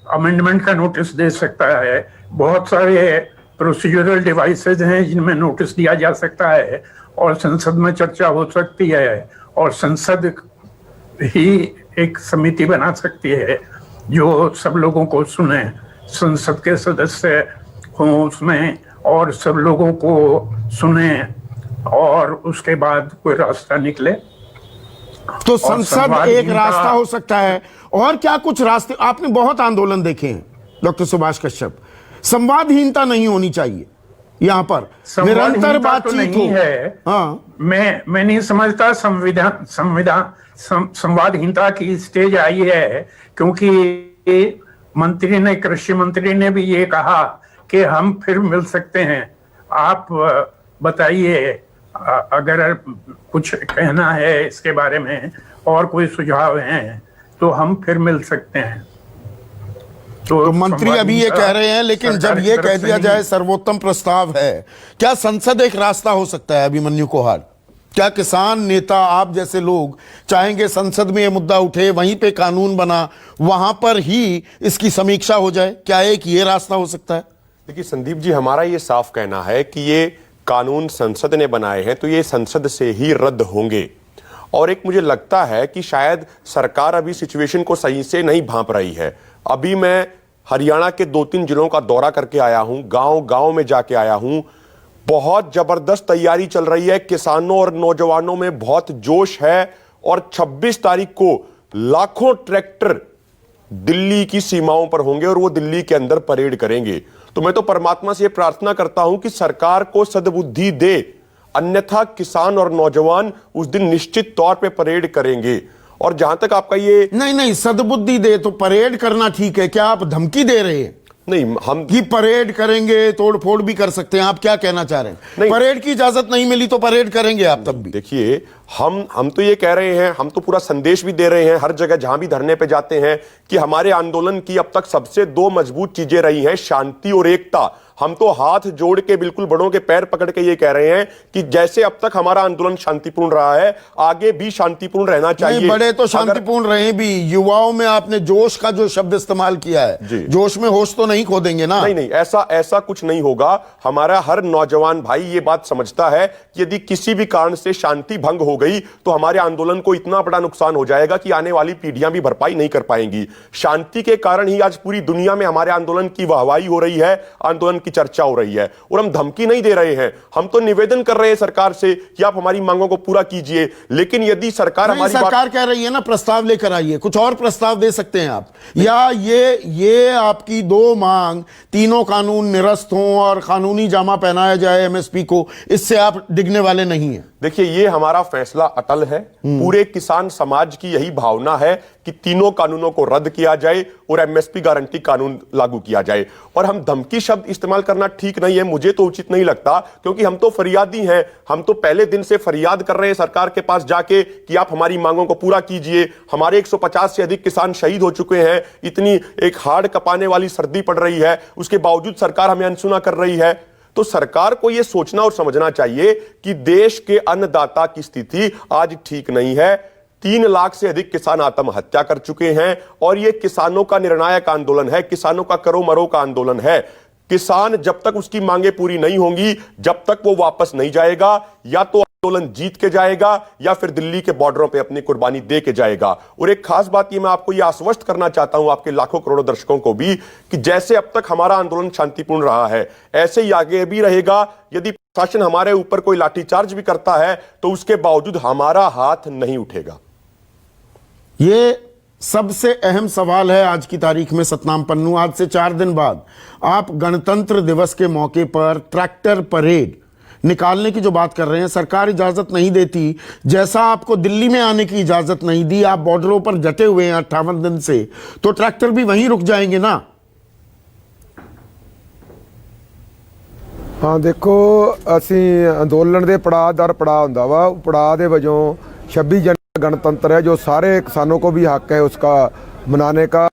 अमेंडमेंट का नोटिस दे सकता है। बहुत सारे प्रोसीजरल डिवाइसेज हैं जिनमें नोटिस दिया जा सकता है और संसद में चर्चा हो सकती है, और संसद ही एक समिति बना सकती है जो सब लोगों को सुने, संसद के सदस्य हों उसमें और सब लोगों को सुने, और उसके बाद कोई रास्ता निकले।
तो संसद एक रास्ता हो सकता है। और क्या कुछ रास्ते? आपने बहुत आंदोलन देखे हैं डॉक्टर सुभाष कश्यप, संवादहीनता नहीं होनी चाहिए यहां पर, निरंतर बातचीत हो।
है।
हाँ,
मैं नहीं समझता संवादहीनता की स्टेज आई है, क्योंकि मंत्री ने, कृषि मंत्री ने भी ये कहा कि हम फिर मिल सकते हैं। आप बताइए, अगर कुछ कहना है इसके बारे में और कोई सुझाव हैं तो हम फिर मिल सकते हैं।
तो मंत्री अभी ये कह रहे हैं, लेकिन जब ये कह दिया जाए सर्वोत्तम प्रस्ताव है, क्या संसद एक रास्ता हो सकता है? अभिमन्यु कोहाड़, क्या किसान नेता आप जैसे लोग चाहेंगे संसद में ये मुद्दा उठे, वहीं पे कानून बना, वहां पर ही इसकी समीक्षा हो जाए? क्या एक ये रास्ता हो सकता है?
देखिए संदीप जी, हमारा ये साफ कहना है कि ये कानून संसद ने बनाए हैं तो ये संसद से ही रद्द होंगे। और एक मुझे लगता है कि शायद सरकार अभी सिचुएशन को सही से नहीं भांप रही है। अभी मैं हरियाणा के 2-3 जिलों का दौरा करके आया हूं, गांव-गांव में जाके आया हूं। बहुत जबरदस्त तैयारी चल रही है, किसानों और नौजवानों में बहुत जोश है, और 26 तारीख को लाखों ट्रैक्टर दिल्ली की सीमाओं पर होंगे और वो दिल्ली के अंदर परेड करेंगे। तो मैं तो परमात्मा से ये प्रार्थना करता हूं कि सरकार को सद्बुद्धि दे, अन्यथा किसान और नौजवान उस दिन निश्चित तौर पे परेड करेंगे। और जहां तक आपका ये
नहीं, सद्बुद्धि दे तो परेड करना ठीक है, क्या आप धमकी दे रहे हैं?
नहीं, हम
कि परेड करेंगे, तोड़ फोड़ भी कर सकते हैं, आप क्या कहना चाह रहे हैं?
नहीं,
परेड की इजाजत नहीं मिली तो परेड करेंगे आप तब भी?
देखिए, हम तो ये कह रहे हैं, हम तो पूरा संदेश भी दे रहे हैं हर जगह जहां भी धरने पे जाते हैं कि हमारे आंदोलन की अब तक सबसे 2 मजबूत चीजें रही हैं, शांति और एकता। हम तो हाथ जोड़ के बिल्कुल बड़ों के पैर पकड़ के ये कह रहे हैं कि जैसे अब तक हमारा आंदोलन शांतिपूर्ण रहा है, आगे भी शांतिपूर्ण रहना चाहिए।
नहीं, बड़े तो शांतिपूर्ण रहे भी, युवाओं में आपने जोश का जो शब्द इस्तेमाल किया है, जोश में होश तो नहीं खो देंगे ना?
नहीं, ऐसा कुछ नहीं होगा। हमारा हर नौजवान भाई ये बात समझता है कि यदि किसी भी कारण से शांति भंग हो गई तो हमारे आंदोलन को इतना बड़ा नुकसान हो जाएगा कि आने वाली पीढ़ियां भी भरपाई नहीं कर पाएंगी। शांति के कारण ही आज पूरी दुनिया में हमारे आंदोलन की वाहवाही हो रही है, आंदोलन की चर्चा हो रही है। और हम धमकी नहीं दे रहे हैं, हम तो निवेदन कर रहे हैं सरकार से कि आप हमारी मांगों को पूरा कीजिए। लेकिन यदि सरकार हमारी
सरकार कह रही है ना प्रस्ताव लेकर आइए, कुछ और प्रस्ताव दे सकते हैं आप, या ये आपकी दो मांग, तीनों कानून निरस्त हों और कानूनी जामा पहनाया जाए एमएसपी को, इससे आप डिगने वाले नहीं हैं?
देखिए, ये हमारा फैसला अटल है। पूरे किसान समाज की यही भावना है कि तीनों कानूनों को रद्द किया जाए और एमएसपी गारंटी कानून लागू किया जाए। और हम धमकी शब्द इस्तेमाल करना ठीक नहीं है, मुझे तो उचित नहीं लगता, क्योंकि हम तो फरियादी हैं। हम तो पहले दिन से फरियाद कर रहे हैं सरकार के पास जाके कि आप हमारी मांगों को पूरा कीजिए। हमारे 150 से अधिक किसान शहीद हो चुके हैं, इतनी एक हाड़ कपाने वाली सर्दी पड़ रही है, उसके बावजूद सरकार हमें अनसुना कर रही है। तो सरकार को यह सोचना और समझना चाहिए कि देश के अन्नदाता की स्थिति आज ठीक नहीं है। 3 लाख से अधिक किसान आत्महत्या कर चुके हैं और यह किसानों का निर्णायक आंदोलन है, किसानों का करो मरो का आंदोलन है। किसान जब तक उसकी मांगे पूरी नहीं होंगी, जब तक वो वापस नहीं जाएगा, या तो आंदोलन जीत के जाएगा या फिर दिल्ली के बॉर्डरों पे अपनी कुर्बानी दे के जाएगा। और एक खास बात ये मैं आपको ये आश्वस्त करना चाहता हूं, आपके लाखों करोड़ों दर्शकों को भी, कि जैसे अब तक हमारा आंदोलन शांतिपूर्ण रहा है, ऐसे ही आगे भी रहेगा। यदि प्रशासन हमारे ऊपर कोई लाठीचार्ज भी करता है तो उसके बावजूद हमारा हाथ नहीं उठेगा।
ये सबसे अहम सवाल है आज की तारीख में। सतनाम पन्नू, आज से 4 दिन बाद आप गणतंत्र दिवस के मौके पर ट्रैक्टर परेड निकालने की जो बात कर रहे हैं, सरकार इजाजत नहीं देती, जैसा आपको दिल्ली में आने की इजाजत नहीं दी, आप बॉर्डरों पर डटे हुए हैं 58 दिन से, तो ट्रैक्टर भी वहीं रुक जाएंगे ना?
हाँ देखो, ਅਸੀਂ ਅੰਦੋਲਨ ਦੇ ਪੜਾਅ ਦਰ ਪੜਾਅ ਹੁੰਦਾ ਵਾ, ਉਹ ਪੜਾਅ ਦੇ ਵਜੋਂ 26 जनवरी गणतंत्र है जो सारे किसानों को भी हक है उसका मनाने का।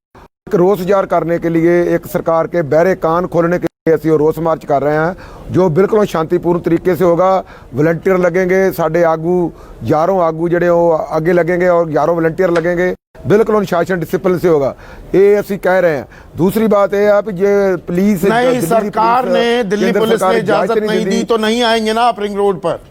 एक रोष जार करने के लिए, एक सरकार के बहरे कान खोलने के लिए ਅਸੀਂ रोष मार्च कर रहे हैं, जो बिल्कुल शांतिपूर्ण तरीके से होगा। वॉलंटियर लगेंगे, साढ़े आगू 11 आगू ਜਿਹੜੇ ਉਹ आगे लगेंगे और 11 वॉलंटियर लगेंगे, बिल्कुल अनुशासन डिसिप्लिन से होगा, ये ਅਸੀਂ कह रहे हैं। दूसरी बात यह है कि ये पुलिस
नहीं, सरकार ने, दिल्ली पुलिस ने इजाजत नहीं दी तो नहीं आएंगे ना आप रिंग रोड पर?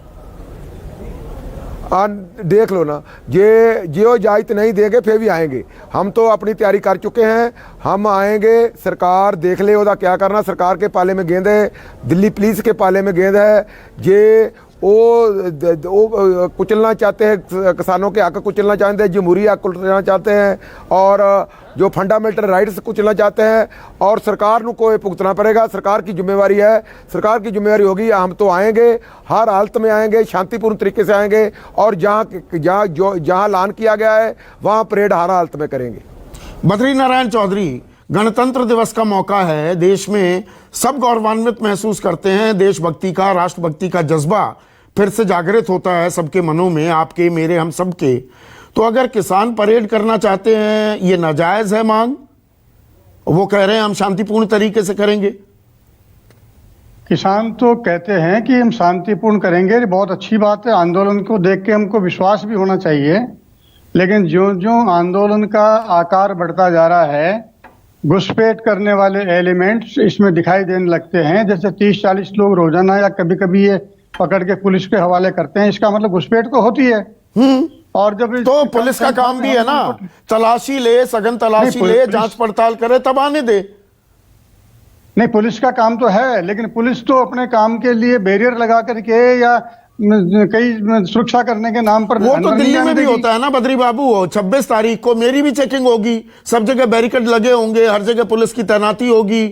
देख लो ना, जो इजाजत नहीं देंगे फिर भी आएंगे। हम तो अपनी तैयारी कर चुके हैं, हम आएंगे। सरकार देख ले ओदा क्या करना। सरकार के पाले में गेंद है, दिल्ली पुलिस के पाले में गेंद है। जे वो कुचलना चाहते हैं, किसानों के हक कुचलना चाहते हैं, जमहूरी हक कुचलना चाहते हैं, और जो फंडामेंटल राइट्स कुचलना चाहते हैं, और सरकार को भुगतना पड़ेगा। सरकार की जिम्मेवारी है, सरकार की जिम्मेवारी होगी। हम तो आएंगे, हर हालत में आएंगे, शांतिपूर्ण तरीके से आएंगे, और जहाँ ऐलान किया गया है वहाँ परेड हर हालत में करेंगे।
बद्री नारायण चौधरी, गणतंत्र दिवस का मौका है, देश में सब गौरवान्वित महसूस करते हैं, देशभक्ति का, राष्ट्रभक्ति का जज्बा फिर से जागृत होता है सबके मनों में, आपके, मेरे, हम सबके। तो अगर किसान परेड करना चाहते हैं, ये नाजायज है मांग? वो कह रहे हैं हम शांतिपूर्ण तरीके से करेंगे।
किसान तो कहते हैं कि हम शांतिपूर्ण करेंगे, बहुत अच्छी बात है। आंदोलन को देख के हमको विश्वास भी होना चाहिए, लेकिन जो जो आंदोलन का आकार बढ़ता जा रहा है, घुसपैठ करने वाले एलिमेंट्स इसमें दिखाई देने लगते हैं। जैसे 30-40 लोग रोजाना या कभी कभी ये पकड़ के पुलिस के हवाले करते हैं, इसका मतलब घुसपैठ तो होती है। और जब
तो पुलिस का काम भी है ना, तलाशी ले, सघन तलाशी ले, जांच पड़ताल करे, तब आने दे।
नहीं, पुलिस का काम तो है, लेकिन पुलिस तो अपने काम के लिए बैरियर लगा करके या कई सुरक्षा करने के नाम पर,
वो तो दिल्ली में भी होता है ना बद्री बाबू। 26 तारीख को मेरी भी चेकिंग होगी, सब जगह बैरिकेड लगे होंगे, हर जगह पुलिस की तैनाती होगी,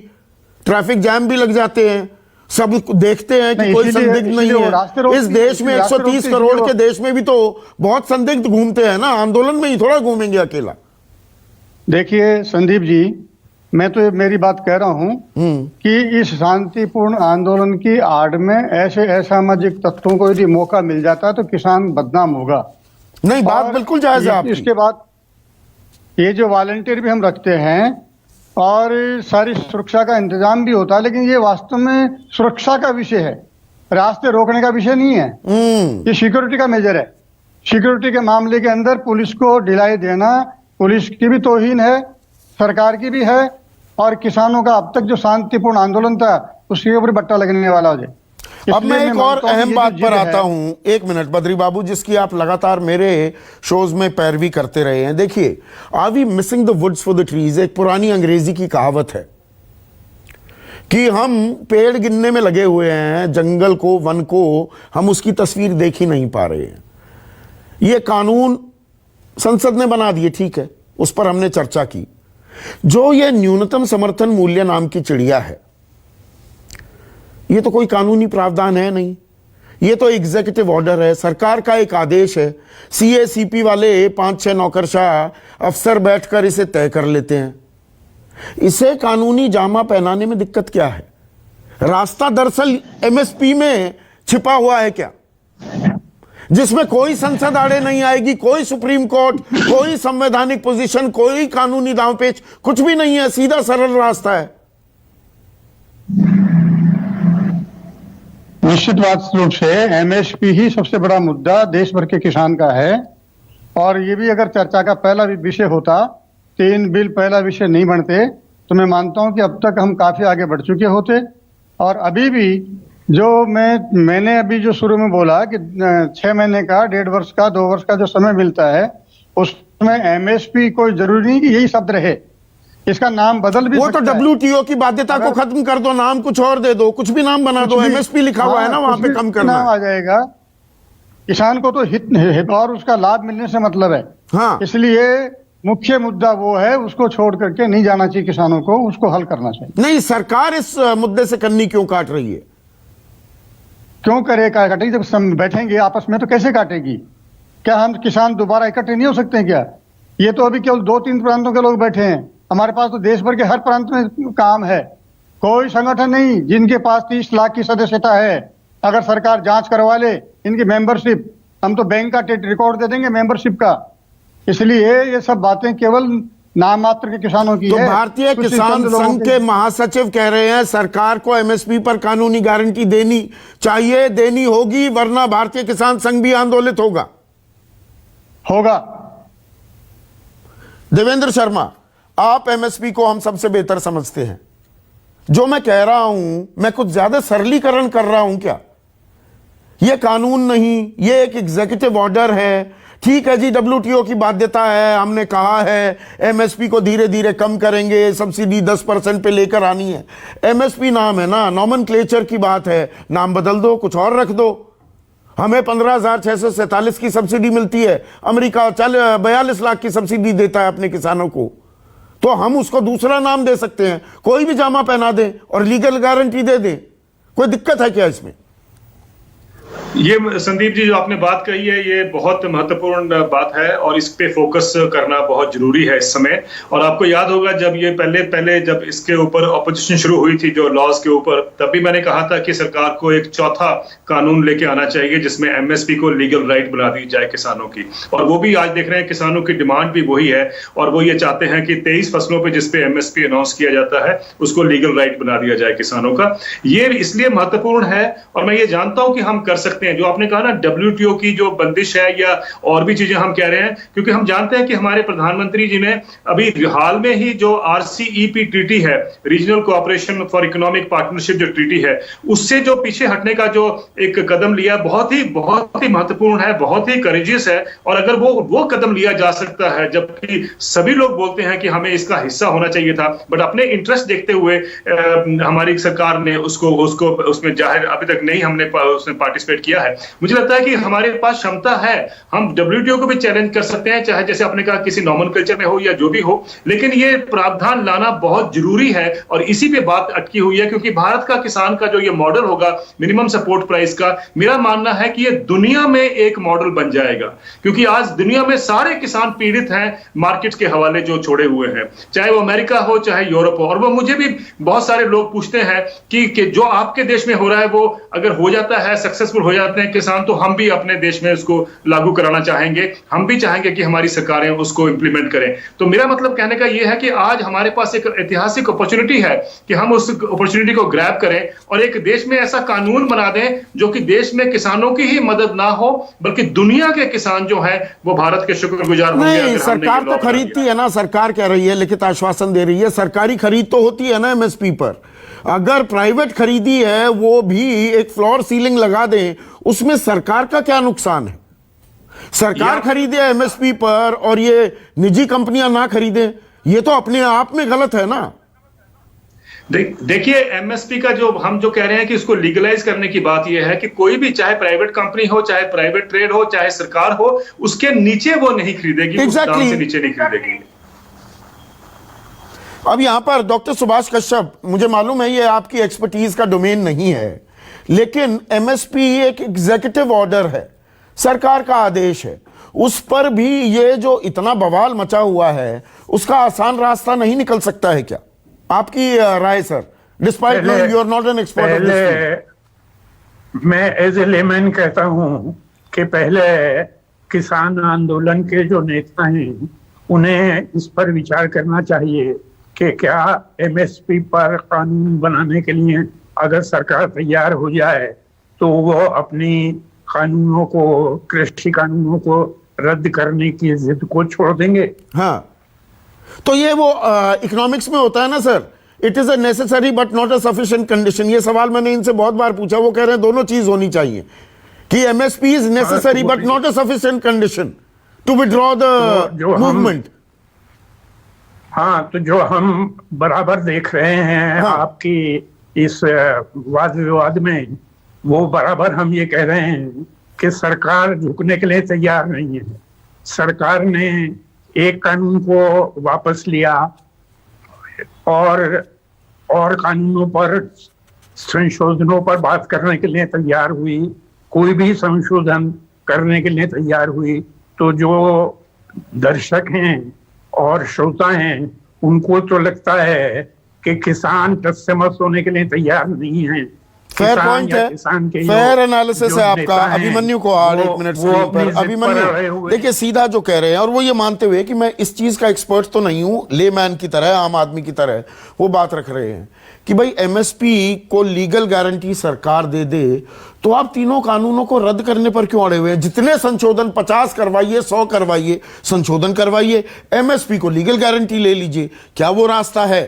ट्रैफिक जैम भी लग जाते हैं, सब देखते हैं कि कोई संदिग्ध नहीं है। इस देश में 130 करोड़ के देश में भी तो बहुत संदिग्ध घूमते हैं ना, आंदोलन में ही थोड़ा घूमेंगे अकेला।
देखिए संदीप जी, मैं तो मेरी बात कह रहा हूं कि इस शांतिपूर्ण आंदोलन की आड़ में ऐसे असामाजिक तत्वों को यदि मौका मिल जाता है तो किसान बदनाम होगा।
नहीं, बात बिल्कुल जायज है आपकी।
इसके बाद ये जो वॉलंटियर भी हम रखते हैं, और सारी सुरक्षा का इंतजाम भी होता है, लेकिन ये वास्तव में सुरक्षा का विषय है, रास्ते रोकने का विषय नहीं है। ये सिक्योरिटी का मेजर है। सिक्योरिटी के मामले के अंदर पुलिस को ढिलाई देना पुलिस की भी तौहीन है, सरकार की भी है, और किसानों का अब तक जो शांतिपूर्ण आंदोलन था उसके ऊपर बट्टा लगने वाला हो जाए।
अब मैं एक और अहम बात पर आता हूं, एक मिनट बद्री बाबू, जिसकी आप लगातार मेरे शोज में पैरवी करते रहे हैं। देखिए, are we missing the woods for the trees, एक पुरानी अंग्रेजी की कहावत है कि हम पेड़ गिनने में लगे हुए हैं, जंगल को, वन को हम उसकी तस्वीर देख ही नहीं पा रहे हैं। ये कानून संसद ने बना दिए, ठीक है, उस पर हमने चर्चा की। जो ये न्यूनतम समर्थन मूल्य नाम की चिड़िया है, ये तो कोई कानूनी प्रावधान है नहीं, ये तो एग्जीक्यूटिव ऑर्डर है, सरकार का एक आदेश है। सीएसीपी वाले 5-6 नौकरशाह अफसर बैठकर इसे तय कर लेते हैं। इसे कानूनी जामा पहनाने में दिक्कत क्या है? रास्ता दरअसल एमएसपी में छिपा हुआ है क्या, जिसमें कोई संसद आड़े नहीं आएगी, कोई सुप्रीम कोर्ट, कोई संवैधानिक पोजीशन, कोई कानूनी दांवपेच, कुछ भी नहीं है, सीधा सरल रास्ता है।
निश्चित रूप से एमएसपी ही सबसे बड़ा मुद्दा देश भर के किसान का है, और ये भी अगर चर्चा का पहला विषय होता, 3 बिल पहला विषय नहीं बनते, तो मैं मानता हूं कि अब तक हम काफी आगे बढ़ चुके होते। और अभी भी जो मैंने अभी जो शुरू में बोला कि 6 महीने का, 1.5 वर्ष का, 2 वर्ष का जो समय मिलता है, उसमें एमएसपी कोई जरूरी नहीं कि यही शब्द रहे, इसका नाम बदल भी
वो तो डब्ल्यूटीओ की बाध्यता को खत्म कर दो, नाम कुछ और दे दो, कुछ भी नाम बना दो, एमएसपी लिखा हुआ है ना वहां पे, कम करना
आ जाएगा। किसान को तो हित और उसका लाभ मिलने से मतलब है।
हाँ,
इसलिए मुख्य मुद्दा वो है, उसको छोड़ करके नहीं जाना चाहिए किसानों को, उसको हल करना चाहिए।
नहीं, सरकार इस मुद्दे से कन्नी क्यों काट रही है?
क्यों काटेगी? जब सब बैठेंगे आपस में तो कैसे काटेगी? क्या हम किसान दोबारा इकट्ठे नहीं हो सकते हैं क्या? ये तो अभी केवल 2-3 प्रांतों के लोग बैठे हैं, हमारे पास तो देश भर के हर प्रांत में काम है। कोई संगठन नहीं जिनके पास 30 लाख की सदस्यता है। अगर सरकार जांच करवा ले इनकी मेंबरशिप, हम तो बैंक का रिकॉर्ड दे देंगे मेंबरशिप का। इसलिए ये सब बातें केवल नाम मात्र के किसानों की
तो
है।
भारतीय किसान संघ के महासचिव कह रहे हैं सरकार को एमएसपी पर कानूनी गारंटी देनी चाहिए, देनी होगी, वरना भारतीय किसान संघ भी आंदोलित होगा। देवेंद्र शर्मा, आप एमएसपी को हम सबसे बेहतर समझते हैं। जो मैं कह रहा हूं, मैं कुछ ज्यादा सरलीकरण कर रहा हूं क्या? यह कानून नहीं, यह एक एग्जीक्यूटिव ऑर्डर है। ठीक है जी, डब्ल्यूटीओ की बाध्यता है, हमने कहा है एमएसपी को धीरे धीरे कम करेंगे, सब्सिडी 10% पे लेकर आनी है। एमएसपी नाम है ना, नॉमेनक्लेचर की बात है, नाम बदल दो, कुछ और रख दो। हमें 15,647 की सब्सिडी मिलती है, अमेरिका 42 लाख की सब्सिडी देता है अपने किसानों को, तो हम उसको दूसरा नाम दे सकते हैं, कोई भी जामा पहना दे और लीगल गारंटी दे दे। कोई दिक्कत है क्या इसमें?
ये संदीप जी जो आपने बात कही है ये बहुत महत्वपूर्ण बात है और इस पे फोकस करना बहुत जरूरी है इस समय। और आपको याद होगा जब ये पहले जब इसके ऊपर ऑपोजिशन शुरू हुई थी जो लॉज के ऊपर, तब भी मैंने कहा था कि सरकार को एक चौथा कानून लेके आना चाहिए जिसमें एमएसपी को लीगल राइट बना दी जाए किसानों की। और वो भी आज देख रहे हैं किसानों की डिमांड भी वही है, और वो ये चाहते हैं कि 23 फसलों पे जिसपे एमएसपी अनाउंस किया जाता है उसको लीगल राइट बना दिया जाए किसानों का। ये इसलिए महत्वपूर्ण है और मैं ये जानता हूं कि हम कर सकते हैं। जो आपने कहा ना डब्ल्यूटीओ की जो बंदिश है या और भी चीजें हम कह रहे हैं, क्योंकि हम जानते हैं कि हमारे प्रधानमंत्री जी ने अभी हाल में ही जो आरसीईपी ट्रीटी है, regional cooperation for economic partnership जो ट्रीटी है, उससे जो पीछे हटने का जो एक कदम लिया बहुत ही महत्वपूर्ण है, बहुत ही करेजियस है। और अगर वो कदम लिया जा सकता है, जबकि सभी लोग बोलते हैं कि हमें इसका हिस्सा होना चाहिए था, बट अपने इंटरेस्ट देखते हुए हमारी सरकार ने उसको उसमें जाहिर अभी तक नहीं हमने उसमें पार्टिसिपेट किया है। मुझे लगता है कि हमारे पास क्षमता है, हम डब्ल्यूटीओ को भी चैलेंज कर सकते हैं, चाहे जैसे आपने कहा किसी नॉमेनक्लेचर में हो या जो भी हो, लेकिन ये प्रावधान लाना बहुत जरूरी है। और इसी पे बात अटकी हुई है, क्योंकि भारत का किसान का जो ये मॉडल होगा मिनिमम सपोर्ट प्राइस का, मेरा मानना है कि ये दुनिया में एक मॉडल बन जाएगा। क्योंकि आज दुनिया में सारे किसान पीड़ित हैं मार्केट के हवाले जो छोड़े हुए हैं, चाहे वो अमेरिका हो चाहे यूरोप हो। और वो मुझे भी बहुत सारे लोग पूछते हैं कि जो आपके देश में हो रहा है वो अगर हो जाता है, सक्सेसफुल हो जाता जाते हैं किसान, तो हम भी अपने देश में उसको लागू कराना चाहेंगे, हम भी चाहेंगे कि हमारी सरकारें उसको इंप्लीमेंट करें। तो मेरा मतलब कहने का यह है कि आज हमारे पास एक ऐतिहासिक अपॉर्चुनिटी है कि हम उस अपॉर्चुनिटी को ग्रैब करें और एक देश में ऐसा कानून बना दें जो कि देश में किसानों की ही मदद ना हो, बल्कि दुनिया के किसान जो है वो भारत के शुक्रगुजार होंगे।
नहीं, सरकार तो खरीदती है ना, सरकार कह रही है, लिखित आश्वासन दे रही है, सरकारी खरीद तो होती है ना एमएसपी पर। अगर प्राइवेट खरीदी है वो भी एक फ्लोर सीलिंग लगा दें, उसमें सरकार का क्या नुकसान है? सरकार खरीदे एमएसपी पर और ये निजी कंपनियां ना खरीदें, ये तो अपने आप में गलत है ना।
देखिए, एमएसपी का जो हम जो कह रहे हैं कि इसको लीगलाइज करने की बात यह है कि कोई भी, चाहे प्राइवेट कंपनी हो, चाहे प्राइवेट ट्रेड हो, चाहे सरकार हो, उसके नीचे वो नहीं खरीदेगी, उस दाम से नीचे नहीं खरीदेगी।
अब यहां पर डॉक्टर सुभाष कश्यप, मुझे मालूम है ये आपकी एक्सपर्टीज का डोमेन नहीं है, लेकिन एमएसपी एक एग्जीक्यूटिव ऑर्डर है, सरकार का आदेश है, उस पर भी ये जो इतना बवाल मचा हुआ है उसका आसान रास्ता नहीं निकल सकता है क्या? आपकी राय sir, despite you are not an expert.
मैं एज ए लेमैन कहता हूं कि पहले किसान आंदोलन के जो नेता हैं उन्हें इस पर विचार करना चाहिए कि क्या एमएसपी पर कानून बनाने के लिए अगर सरकार तैयार हो जाए तो वो अपनी कानूनों को, कृषि कानूनों को रद्द करने की जिद को छोड़ देंगे।
हाँ, तो ये वो इकोनॉमिक्स में होता है ना sir, it is a necessary but not a sufficient condition. ये सवाल मैंने इनसे बहुत बार पूछा, वो कह रहे हैं दोनों चीज होनी चाहिए कि MSP is necessary but not a sufficient condition to withdraw the movement.
हाँ, तो जो हम बराबर देख रहे हैं आपकी इस वाद विवाद में, वो बराबर हम ये कह रहे हैं कि सरकार झुकने के लिए तैयार नहीं है। सरकार ने एक कानून को वापस लिया और कानूनों पर, संशोधनों पर बात करने के लिए तैयार हुई। कोई भी संशोधन करने के लिए तैयार हुई तो जो दर्शक हैं और श्रोता हैं उनको तो लगता है कि किसान टस से मस होने के लिए तैयार नहीं है।
फेयर पॉइंट है, फेयर एनालिसिस है आपका। अभिमन्यु को और एक मिनट स्क्रीन पर। अभिमन्यु देखिए, सीधा जो कह रहे हैं, और वो ये मानते हुए कि मैं इस चीज का एक्सपर्ट तो नहीं हूं, लेमैन की तरह, आम आदमी की तरह वो बात रख रहे हैं कि भाई एमएसपी को लीगल गारंटी सरकार दे दे तो आप तीनों कानूनों को रद्द करने पर क्यों अड़े हुए हैं? जितने संशोधन 50 करवाइए, 100 करवाइए, संशोधन करवाइए, एमएसपी को लीगल गारंटी ले लीजिए। क्या वो रास्ता है?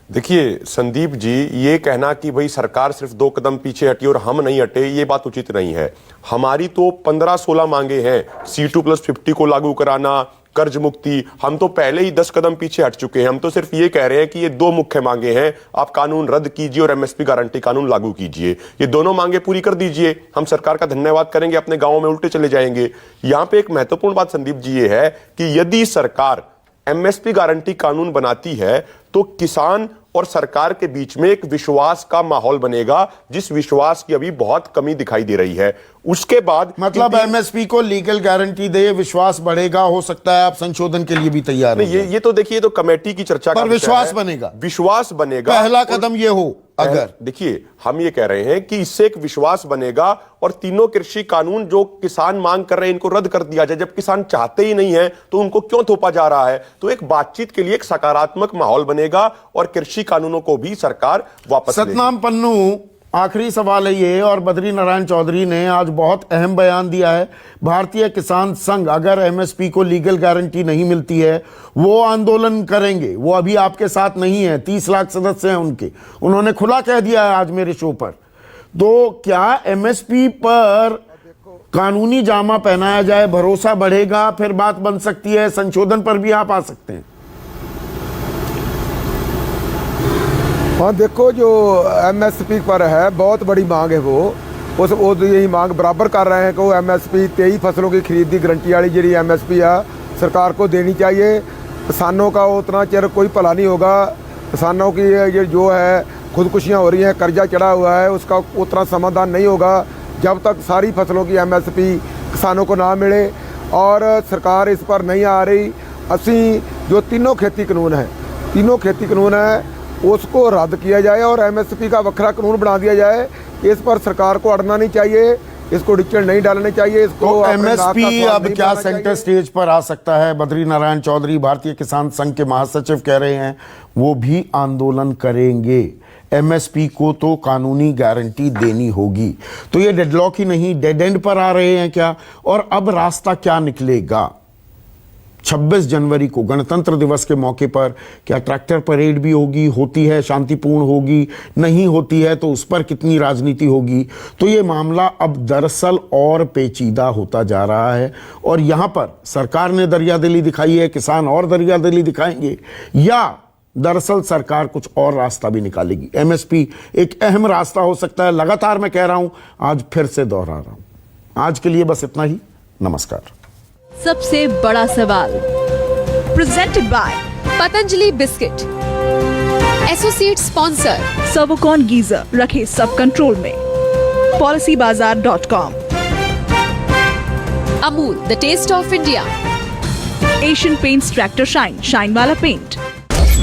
देखिए संदीप जी, ये कहना कि भाई सरकार सिर्फ 2 कदम पीछे हटी और हम नहीं हटे, ये बात उचित नहीं है। हमारी तो 15-16 मांगे हैं, C2+50 को लागू कराना, कर्ज मुक्ति, हम तो पहले ही 10 कदम पीछे हट चुके हैं। हम तो सिर्फ ये कह रहे हैं कि ये 2 मुख्य मांगे हैं, आप कानून रद्द कीजिए और एमएसपी गारंटी कानून लागू कीजिए। ये दोनों मांगे पूरी कर दीजिए, हम सरकार का धन्यवाद करेंगे, अपने गांवों में उल्टे चले जाएंगे। यहां पे एक महत्वपूर्ण बात संदीप जी ये है कि यदि सरकार एमएसपी गारंटी कानून बनाती है तो किसान और सरकार के बीच में एक विश्वास का माहौल बनेगा, जिस विश्वास की अभी बहुत कमी दिखाई दे रही है। उसके बाद
मतलब एमएसपी को लीगल गारंटी दे, विश्वास बढ़ेगा, हो सकता है आप संशोधन के लिए भी तैयार हैं।
ये तो देखिए, तो कमेटी की चर्चा
पर विश्वास बनेगा,
विश्वास बनेगा,
पहला कदम ये हो। अगर
देखिए, हम ये कह रहे हैं कि इससे एक विश्वास बनेगा और तीनों कृषि कानून जो किसान मांग कर रहे हैं इनको रद्द कर दिया जाए। जब किसान चाहते ही नहीं है तो उनको क्यों थोपा जा रहा है? तो एक बातचीत के लिए एक सकारात्मक माहौल बनेगा और कृषि कानूनों को भी सरकार वापस लेगी।
सतनाम पन्नू, आखिरी सवाल है ये, और बद्री नारायण चौधरी ने आज बहुत अहम बयान दिया है। भारतीय किसान संघ अगर एमएसपी को लीगल गारंटी नहीं मिलती है वो आंदोलन करेंगे। वो अभी आपके साथ नहीं है, 30 लाख सदस्य हैं उनके, उन्होंने खुला कह दिया है आज मेरे शो पर। तो क्या एमएसपी पर कानूनी जामा पहनाया जाए, भरोसा बढ़ेगा, फिर बात बन सकती है, संशोधन पर भी आप आ सकते हैं।
हाँ देखो, जो एमएसपी पर है बहुत बड़ी मांग है, वो यही मांग बराबर कर रहे हैं कि वो एमएसपी 23 फसलों की खरीद की गारंटी वाली जी एमएसपी है सरकार को देनी चाहिए। किसानों का उतना चिर कोई भला नहीं होगा। किसानों की ये जो है खुदकुशियाँ हो रही हैं, कर्जा चढ़ा हुआ है, उसका उतना समाधान नहीं होगा जब तक सारी फसलों की एमएसपी किसानों को ना मिले। और सरकार इस पर नहीं आ रही। असी जो तीनों खेती कानून है उसको रद्द किया जाए और एमएसपी का वखरा कानून बना दिया जाए इस पर सरकार को अड़ना नहीं चाहिए, इसको डिक्चर नहीं डालने चाहिए, इसको
तो
अपने नाक का
एमएसपी
स्वाद
अब
नहीं
क्या
बनाना
सेंटर
चाहिए।
स्टेज पर आ सकता है? बद्री नारायण चौधरी भारतीय किसान संघ के महासचिव कह रहे हैं वो भी आंदोलन करेंगे। एमएसपी को तो कानूनी गारंटी देनी होगी। तो ये डेडलॉक ही नहीं, डेड एंड पर आ रहे हैं क्या? और अब रास्ता क्या निकलेगा? 26 जनवरी को गणतंत्र दिवस के मौके पर क्या ट्रैक्टर परेड भी होगी? होती है शांतिपूर्ण होगी, नहीं होती है तो उस पर कितनी राजनीति होगी? तो ये मामला अब दरअसल और पेचीदा होता जा रहा है और यहां पर सरकार ने दरियादिली दिखाई है, किसान और दरियादिली दिखाएंगे, या दरअसल सरकार कुछ और रास्ता भी निकालेगी? एमएसपी एक अहम रास्ता हो सकता है। लगातार मैं कह रहा हूं, आज फिर से दोहरा रहा हूं। आज के लिए बस इतना ही। नमस्कार।
सबसे बड़ा सवाल presented by
Patanjali biscuit, associate sponsor
Servokon geyser, रखे सब कंट्रोल में। policybazaar.com,
Amul the taste of India,
Asian Paints tractor shine, shine वाला पेंट।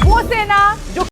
वो सेना जो